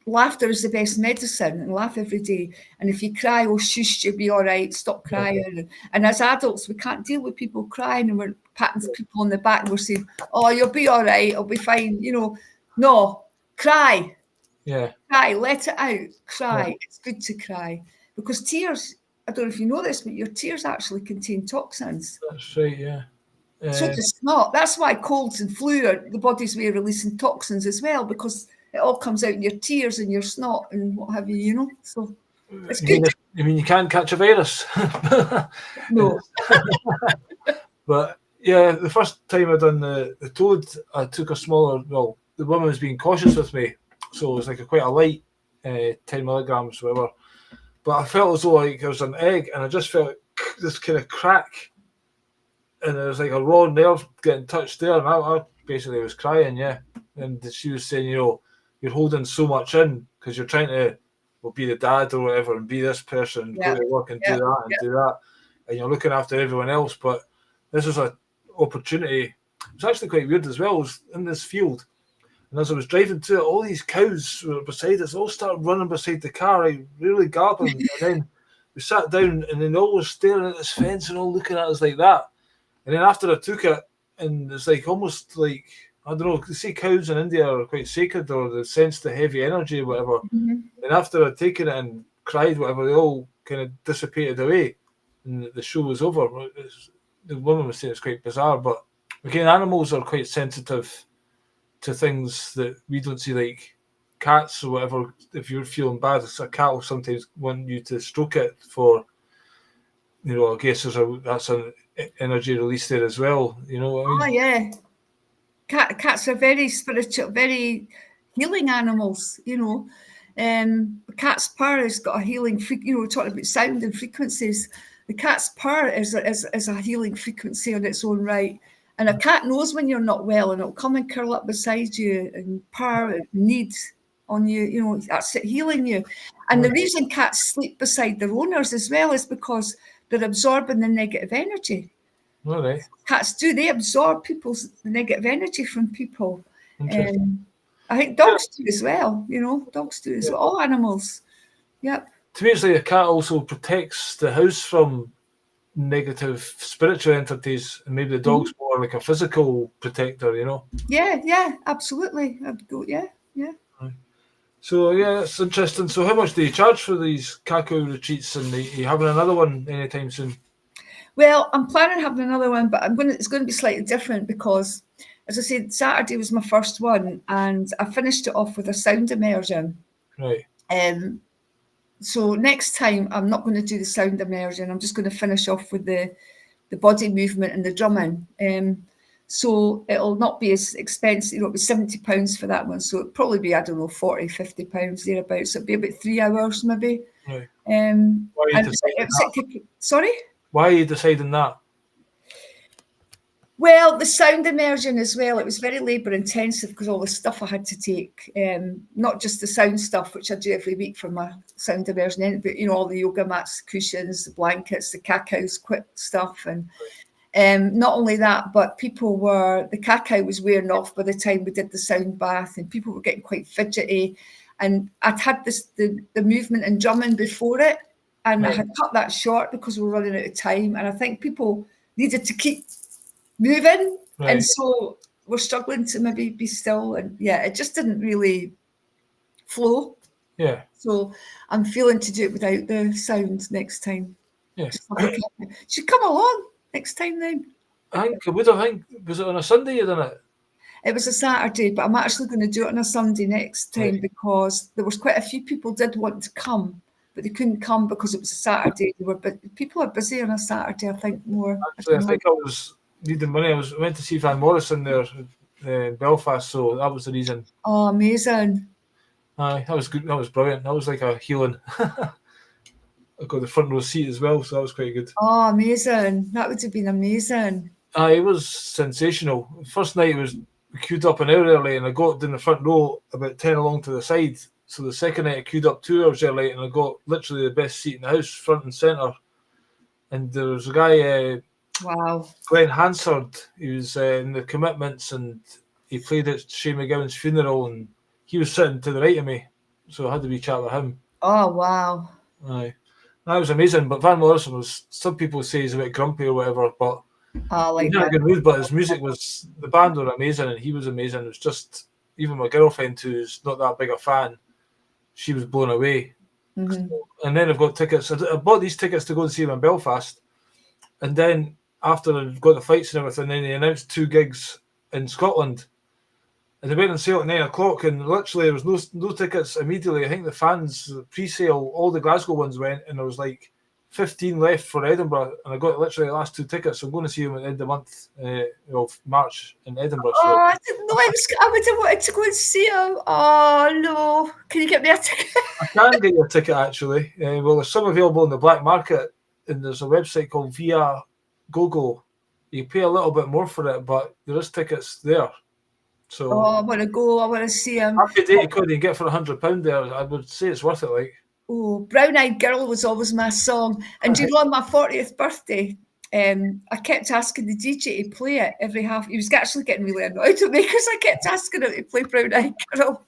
laughter is the best medicine and laugh every day. And if you cry, oh, shush, you'll be all right, stop crying. And as adults, we can't deal with people crying and we're patting people on the back and we're saying, oh, you'll be all right, I'll be fine. You know, no, cry. Yeah. Cry, let it out, cry. Yeah. It's good to cry because tears, I don't know if you know this, but your tears actually contain toxins. That's right, yeah. So does snot. That's why colds and flu are the body's way of releasing toxins as well because it all comes out in your tears and your snot and what have you, you know. So it's good. You mean you can't catch a virus? No. But yeah, the first time I done the toad, I took a smaller, well, the woman was being cautious with me. So it was like quite a light 10 milligrams, whatever. But I felt as though like it was an egg, and I just felt this kind of crack, and there was like a raw nerve getting touched there, and I basically was crying, yeah. And she was saying, you know, you're holding so much in because you're trying to, well, be the dad or whatever, and be this person, go to work and do that and do that, and you're looking after everyone else. But this was an opportunity. It was actually quite weird as well. I was in this field. And as I was driving to it, all these cows were beside us, all started running beside the car, like, really galloping. And then we sat down and then all was staring at this fence and all looking at us like that. And then after I took it, and it's like almost like, I don't know, you see cows in India are quite sacred or they sense the heavy energy or whatever. Mm-hmm. And after I'd taken it and cried, whatever, they all kind of dissipated away. And the show was over. The woman was saying it's quite bizarre, but again, animals are quite sensitive to things that we don't see, like cats or whatever. If you're feeling bad, a cat will sometimes want you to stroke it for, you know, I guess that's an energy release there as well. You know what I mean? Oh yeah, cats are very spiritual, very healing animals. You know, the cat's purr has got a healing. You know, we're talking about sound and frequencies. The cat's purr is a healing frequency on its own right. And a cat knows when you're not well and it'll come and curl up beside you and purr and need on you, you know, that's it, healing you. And the reason cats sleep beside their owners as well is because they're absorbing the negative energy. All right. Cats do, they absorb the negative energy from people. I think dogs do as well, you know, dogs do as well, all animals. Yep. To me, it's like a cat also protects the house from negative spiritual entities, and maybe the dog's more like a physical protector, you know. Yeah, absolutely. Yeah. So yeah, that's interesting. So how much do you charge for these cacao retreats, and are you having another one anytime soon? Well, I'm planning on having another one, but it's going to be slightly different because, as I said, Saturday was my first one, and I finished it off with a sound immersion. Right. So next time I'm not going to do the sound immersion. I'm just going to finish off with the body movement and the drumming. So it'll not be as expensive. It'll be £70 for that one. So it'll probably be, I don't know, £40, £50 thereabouts. It'll be about 3 hours maybe. Right. Sorry? Why are you deciding that? Well, the sound immersion as well, it was very labour intensive because all the stuff I had to take, not just the sound stuff, which I do every week for my sound immersion, but, you know, all the yoga mats, the cushions, the blankets, the cacao's quick stuff. And not only that, but the cacao was wearing off by the time we did the sound bath and people were getting quite fidgety. And I'd had the movement and drumming before it, and I had cut that short because we were running out of time. And I think people needed to keep moving, and so we're struggling to maybe be still, and it just didn't really flow. Yeah. So I'm feeling to do it without the sound next time. Yes. Should come along next time then. I think I would have. Was it on a Sunday you done it? It was a Saturday, but I'm actually going to do it on a Sunday next time because there was quite a few people did want to come, but they couldn't come because it was a Saturday. People are busy on a Saturday, I think, more. Actually, I think I was needing money. I went to see Van Morrison there in Belfast, so that was the reason. Oh, amazing. That was good. That was brilliant. That was like a healing. I got the front row seat as well, so that was quite good. Oh, amazing. That would have been amazing. It was sensational. First night it was queued up an hour early, and I got in the front row about 10 along to the side. So the second night I queued up 2 hours early, and I got literally the best seat in the house, front and centre. And there was a guy, Wow. Glenn Hansard, he was in the Commitments, and he played at Shane McGowan's funeral, and he was sitting to the right of me, so I had to be chat with him. Oh, wow. Aye. That was amazing. But Van Morrison was, some people say he's a bit grumpy or whatever, but Like he's in a good mood. But his music was, the band were amazing, and he was amazing. It was just, even my girlfriend, who's not that big a fan, she was blown away. Mm-hmm. And then I've got tickets. I bought these tickets to go and see him in Belfast, and then after I got the flights and everything, then they announced 2 gigs in Scotland. And they went on sale at 9 o'clock, and literally there was no tickets immediately. I think the fans, pre-sale, all the Glasgow ones went, and there was like 15 left for Edinburgh, and I got literally the last 2 tickets. So I'm going to see him at the end of the month, of March in Edinburgh. So. Oh, I didn't know I would have wanted to go and see him. Oh, no. Can you get me a ticket? I can get you a ticket, actually. Well, there's some available in the black market, and there's a website called Via Gogo. You pay a little bit more for it, but there is tickets there. So, I want to go. I want to see him. Happy Day you can get for £100 there. I would say it's worth it. Like, oh, Brown Eyed Girl was always my song. And you know, on my 40th birthday, I kept asking the DJ to play it every half. He was actually getting really annoyed with me because I kept asking him to play Brown Eyed Girl.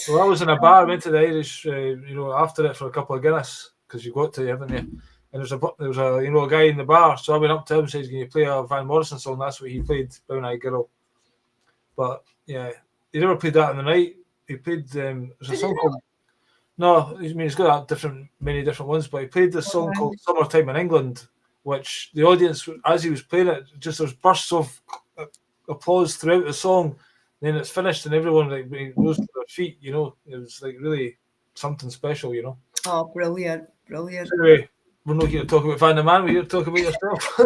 Well, I was in a bar, went to the Irish, after it for a couple of Guinness, because you've got to, haven't you? And there was a guy in the bar, so I went up to him and said, "Can you play a Van Morrison song?" That's what he played, Brown Eyed Girl. But yeah, he never played that in the night. He played there's a song called. No, I mean he's got many different ones, but he played this song called "Summertime in England," which the audience, as he was playing it, just there's bursts of applause throughout the song. Then it's finished, and everyone rose to their feet. It was like really something special. Oh, brilliant! Anyway, we're not here to talk about Van der Man. We're here to talk about yourself.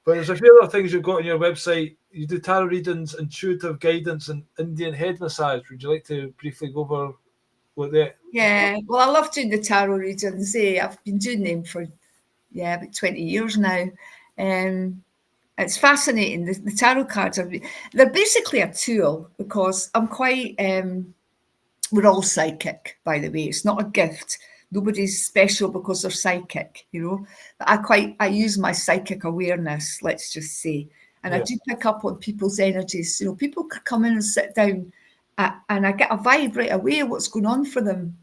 But there's a few other things you've got on your website. You do tarot readings, intuitive guidance, and Indian head massage. Would you like to briefly go over what that? Yeah, well, I love doing the tarot readings. I've been doing them for about 20 years now. It's fascinating. The tarot cards they're basically a tool because I'm quite. We're all psychic, by the way. It's not a gift. Nobody's special because they're psychic, But I use my psychic awareness, let's just say. And I do pick up on people's energies. People could come in and sit down and I get a vibe right away of what's going on for them,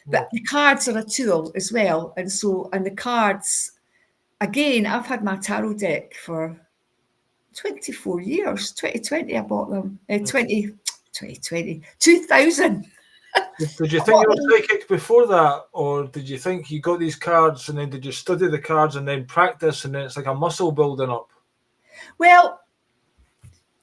But the cards are a tool as well. And the cards, again, I've had my tarot deck for 24 years. 2020, I bought them. 2000. Did you think you were psychic before that, or did you think you got these cards and then did you study the cards and then practice and then it's like a muscle building up? Well,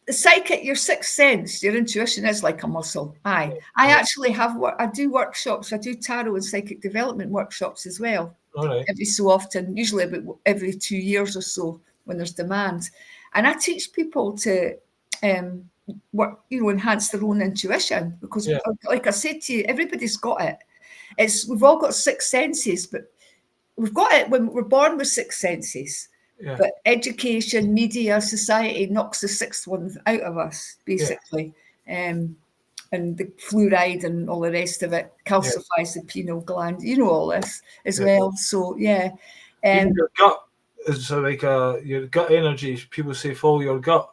the psychic, your sixth sense, your intuition is like a muscle. I actually I do workshops. I do tarot and psychic development workshops as well. All right. Every so often, usually about every 2 years or so when there's demand. And I teach people to enhance their own intuition because, like I said to you, everybody's got it. We've all got six senses, but we've got it when we're born with six senses. Yeah. But education, media, society knocks the sixth one out of us, basically. Yeah. And the fluoride and all the rest of it calcifies the pineal gland. All this as well. So, yeah. Even your gut is like your gut energy. People say follow your gut.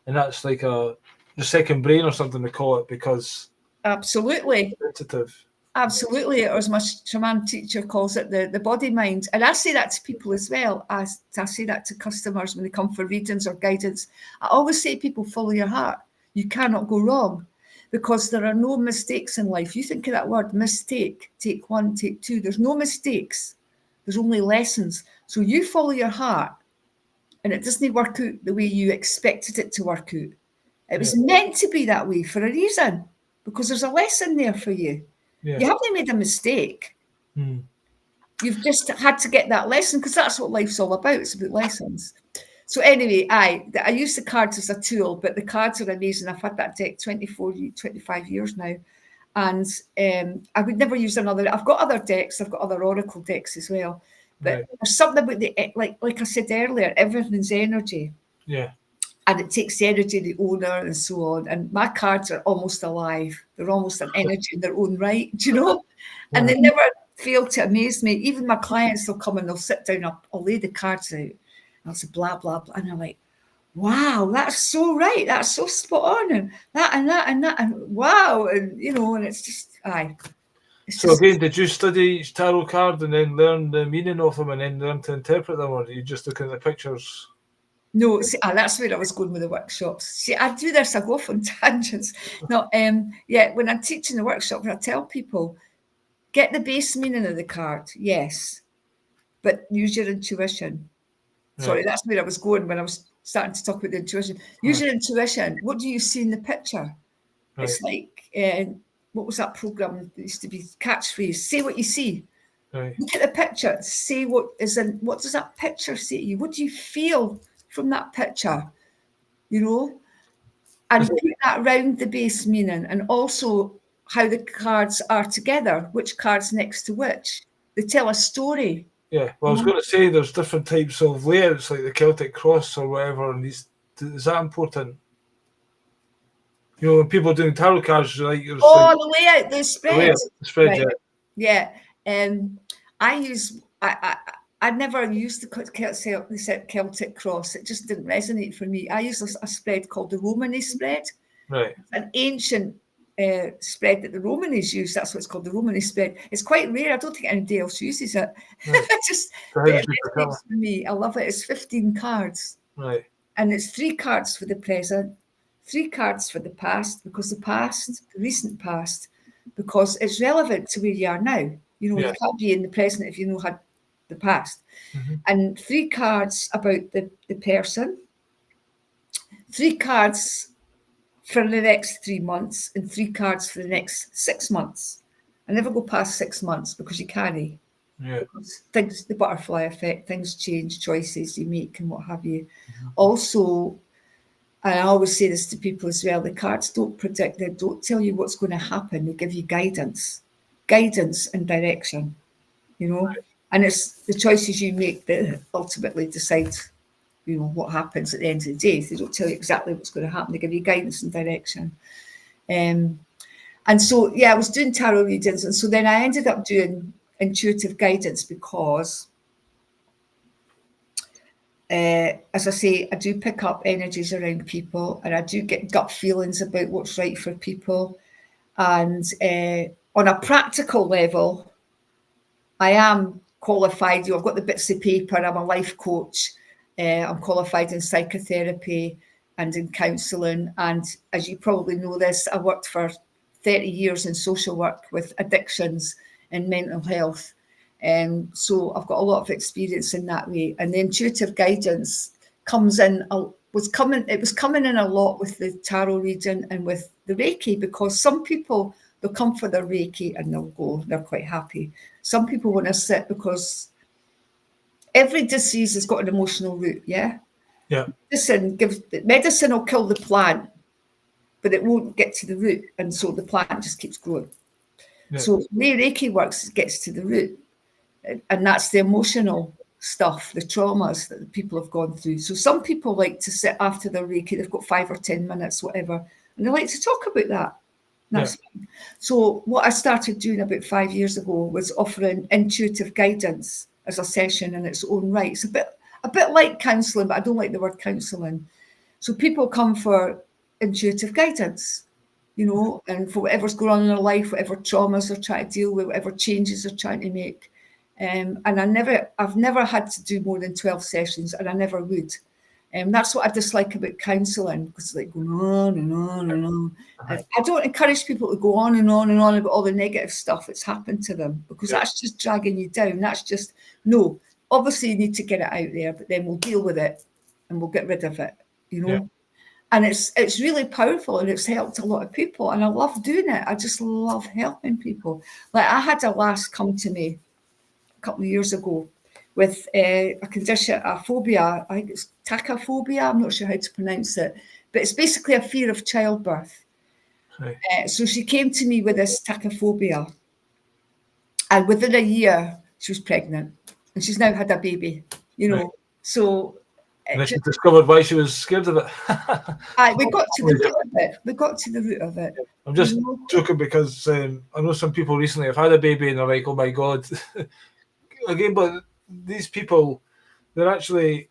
And that's like the second brain or something they call it because absolutely sensitive. Absolutely, or as my shaman teacher calls it, the body mind. And I say that to people as well. I say that to customers when they come for readings or guidance. I always say to people, follow your heart. You cannot go wrong because there are no mistakes in life. You think of that word mistake, take one, take two. There's no mistakes. There's only lessons. So you follow your heart. And it doesn't work out the way you expected it to work out. It was meant to be that way for a reason, because there's a lesson there for you. Yeah. You haven't made a mistake. You've just had to get that lesson, because that's what life's all about. It's about lessons. So anyway, I use the cards as a tool, but the cards are amazing. I've had that deck 25 years now. And I would never use another. I've got other decks. I've got other oracle decks as well. But there's something about like I said earlier, everything's energy. Yeah. And it takes the energy of the owner and so on. And my cards are almost alive. They're almost an energy in their own right, do you know? And they never fail to amaze me. Even my clients will come and they'll sit down, I'll lay the cards out. And I'll say blah, blah, blah. And they're like, wow, that's so right. That's so spot on. And that and that and that. And wow. And, you know, and it's just, aye. So again, did you study each tarot card and then learn the meaning of them and then learn to interpret them, or do you just look at the pictures? No, see, that's where I was going with the workshops. See, I do this, I go off on tangents. No, when I'm teaching the workshop, I tell people, get the base meaning of the card, yes, but use your intuition. Right. Sorry, that's where I was going when I was starting to talk about the intuition. Use your intuition. What do you see in the picture? Right. It's like, what was that program that used to be catchphrase? Say what you see. Right. Look at the picture. Say what is in. What does that picture say to you? What do you feel from that picture? You know, and put that around the base meaning, and also how the cards are together. Which cards next to which? They tell a story. Yeah. Well, I was going to say there's different types of layouts, like the Celtic cross or whatever. And is that important? You know, when people are doing tarot cards, like the layout, the spread. The spread, right. Yeah. I never used the Celtic cross. It just didn't resonate for me. I used a spread called the Romany spread. Right. An ancient spread that the Romans used. That's what it's called, the Romany spread. It's quite rare. I don't think anybody else uses it. Right. It resonates for me. I love it. It's 15 cards. Right. And it's 3 cards for the present, 3 cards for the past, because the recent past, because it's relevant to where you are now. You know, you can't be in the present if you know how the past. Mm-hmm. And 3 cards about the person, 3 cards for the next 3 months, and 3 cards for the next 6 months. I never go past 6 months because you carry. Yeah. Things, the butterfly effect, things change, choices you make and what have you. Mm-hmm. Also, and I always say this to people as well, the cards don't predict, they don't tell you what's going to happen. They give you guidance and direction, you know. Right. And it's the choices you make that ultimately decide, you know, what happens at the end of the day. They don't tell you exactly what's going to happen. They give you guidance and direction. And so, I was doing tarot readings. And so then I ended up doing intuitive guidance because, as I say, I do pick up energies around people, and I do get gut feelings about what's right for people. And on a practical level, I am qualified. You know, I've got the bits of paper. I'm a life coach. I'm qualified in psychotherapy and in counselling. And as you probably know this, I worked for 30 years in social work with addictions and mental health. So I've got a lot of experience in that way. And the intuitive guidance it was coming in a lot with the tarot reading and with the Reiki, because some people, they'll come for their Reiki and they'll go, they're quite happy. Some people want to sit because every disease has got an emotional root, yeah? Yeah. Medicine will kill the plant, but it won't get to the root, and so the plant just keeps growing. Yeah. So the way Reiki works, it gets to the root, and that's the emotional stuff, the traumas that the people have gone through. So some people like to sit after their Reiki, they've got 5 or 10 minutes, whatever, and they like to talk about that. That's fine. So what I started doing about 5 years ago was offering intuitive guidance as a session in its own right. It's a bit like counselling, but I don't like the word counselling. So people come for intuitive guidance, you know, and for whatever's going on in their life, whatever traumas they're trying to deal with, whatever changes they're trying to make. And I've never had to do more than 12 sessions, and I never would. That's what I dislike about counselling, because it's like going on and on and on. And I don't encourage people to go on and on and on about all the negative stuff that's happened to them, because that's just dragging you down. That's just, no, obviously you need to get it out there, but then we'll deal with it and we'll get rid of it, you know. Yeah. And it's really powerful, and it's helped a lot of people, and I love doing it. I just love helping people. Like, I had a lass come to me a couple of years ago with a condition, a phobia. I think it's tachyphobia. I'm not sure how to pronounce it, but it's basically a fear of childbirth. Right. So she came to me with this tachyphobia, and within a year she was pregnant. and she's now had a baby, you know. Right. So And she discovered why she was scared of it. we got to the root of it. We got to the root of it. I'm just joking because I know some people recently have had a baby and they're like, oh my God. Again, but these people, they're actually,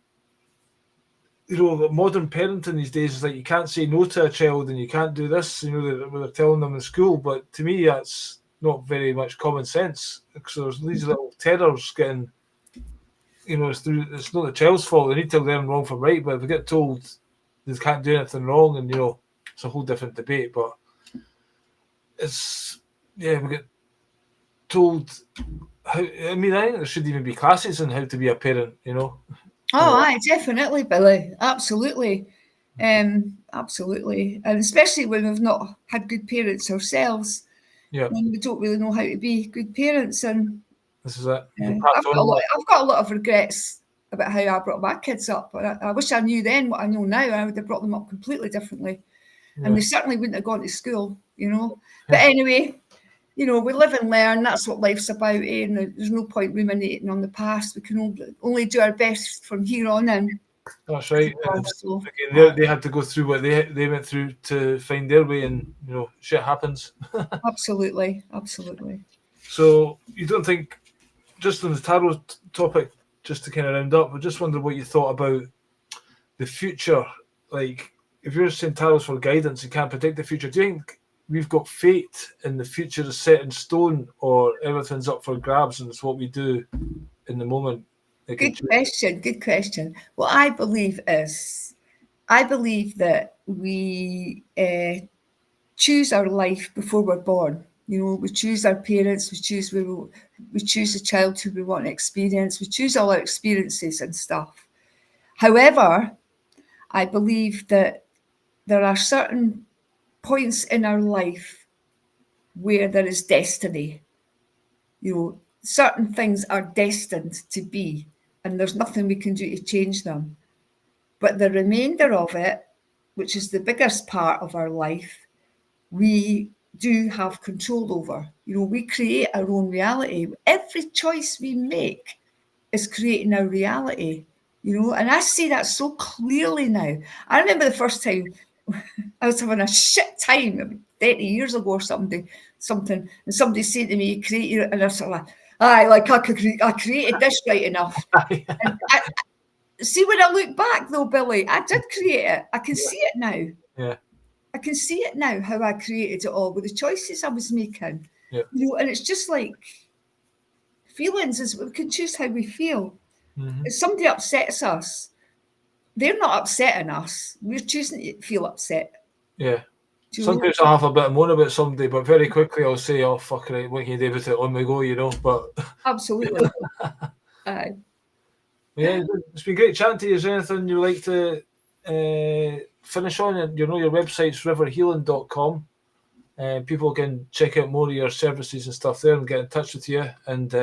modern parenting these days is like you can't say no to a child and you can't do this, they're telling them in school. But to me, that's not very much common sense. So there's these little terrors getting, it's not the child's fault. They need to learn wrong from right. But if they get told they can't do anything wrong, and it's a whole different debate. But we get told how. I think there should even be classes on how to be a parent. Oh, aye, definitely, Billy. Absolutely. Absolutely. And especially when we've not had good parents ourselves. Yeah. And we don't really know how to be good parents. And this is it. I've got a lot of regrets about how I brought my kids up. But I wish I knew then what I know now. I would have brought them up completely differently. Yeah. And they certainly wouldn't have gone to school, Yeah. But anyway, we live and learn. That's what life's about, And there's no point ruminating on the past. We can only do our best from here on in. That's right. Again, they had to go through what they went through to find their way, and shit happens. Absolutely. So you don't think, just on the tarot topic, just to kind of round up, I just wonder what you thought about the future. Like, if you're saying tarot's for guidance, you can't predict the future. Do you think we've got fate and the future is set in stone, or everything's up for grabs and it's what we do in the moment? Good question. What I believe that we choose our life before we're born. We choose our parents, we choose the childhood we want to experience, we choose all our experiences and stuff. However, I believe that there are certain points in our life where there is destiny. Certain things are destined to be, and there's nothing we can do to change them. But the remainder of it, which is the biggest part of our life, we do have control over. We create our own reality. Every choice we make is creating our reality, and I see that so clearly now. I remember the first time I was having a shit time 30 years ago or something, and somebody said to me, create your, and I was like, I created this right enough. And see, when I look back though, Billy, I did create it. I can see it now. Yeah. I can see it now, how I created it all with the choices I was making. Yeah. And it's just like feelings is we can choose how we feel. Mm-hmm. If somebody upsets us, they're not upsetting us. We're choosing to feel upset. Yeah. Sometimes I'll have a bit of moan about somebody, but very quickly I'll say, oh, fuck it, what can you do with it? On we go, but... Absolutely. Aye. Yeah, it's been great chatting to you. Is there anything you'd like to finish on? Your website's riverhealing.com. People can check out more of your services and stuff there and get in touch with you. And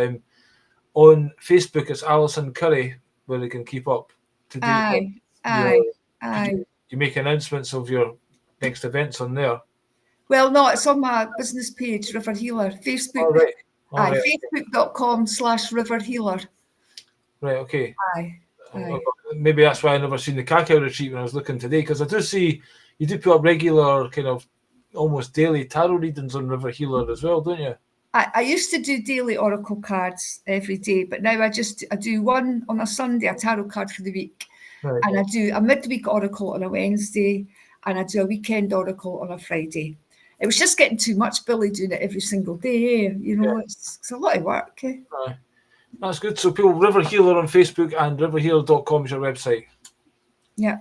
on Facebook, it's Alison Currie, where they can keep up to date. Aye. You make announcements of your next events on there. Well, no, it's on my business page, River Healer. Facebook. All right. Facebook.com/River Healer. Right, okay. Aye. Maybe that's why I never seen the cacao retreat when I was looking today, because I do see you do put up regular kind of almost daily tarot readings on River Healer as well, don't you? I used to do daily oracle cards every day, but now I do one on a Sunday, a tarot card for the week. Right. And I do a midweek oracle on a Wednesday, and I do a weekend oracle on a Friday. It was just getting too much, Billy, doing it every single day. It's a lot of work. Right. That's good. So people, River Healer on Facebook and riverhealer.com is your website. Yeah.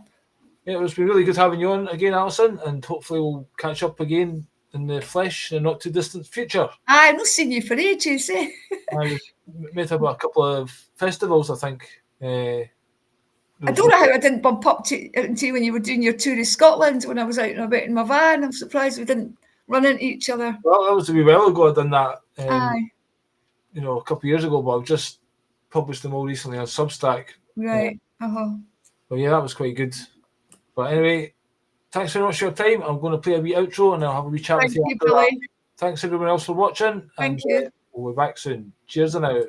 Yeah, it's been really good having you on again, Alison, and hopefully we'll catch up again in the flesh in a not too distant future. I've not seen you for ages. I met up at a couple of festivals, I think. I don't know how I didn't bump up into you when you were doing your tour of Scotland when I was out and about in my van. I'm surprised we didn't run into each other. Well, that was a wee while ago I'd done that. Aye. A couple of years ago, but I've just published them all recently on Substack. Right. But yeah, that was quite good. But anyway, thanks very much for your time. I'm going to play a wee outro and I'll have a wee chat with you after that. Thanks everyone else for watching. Thank you. We'll be back soon. Cheers and out.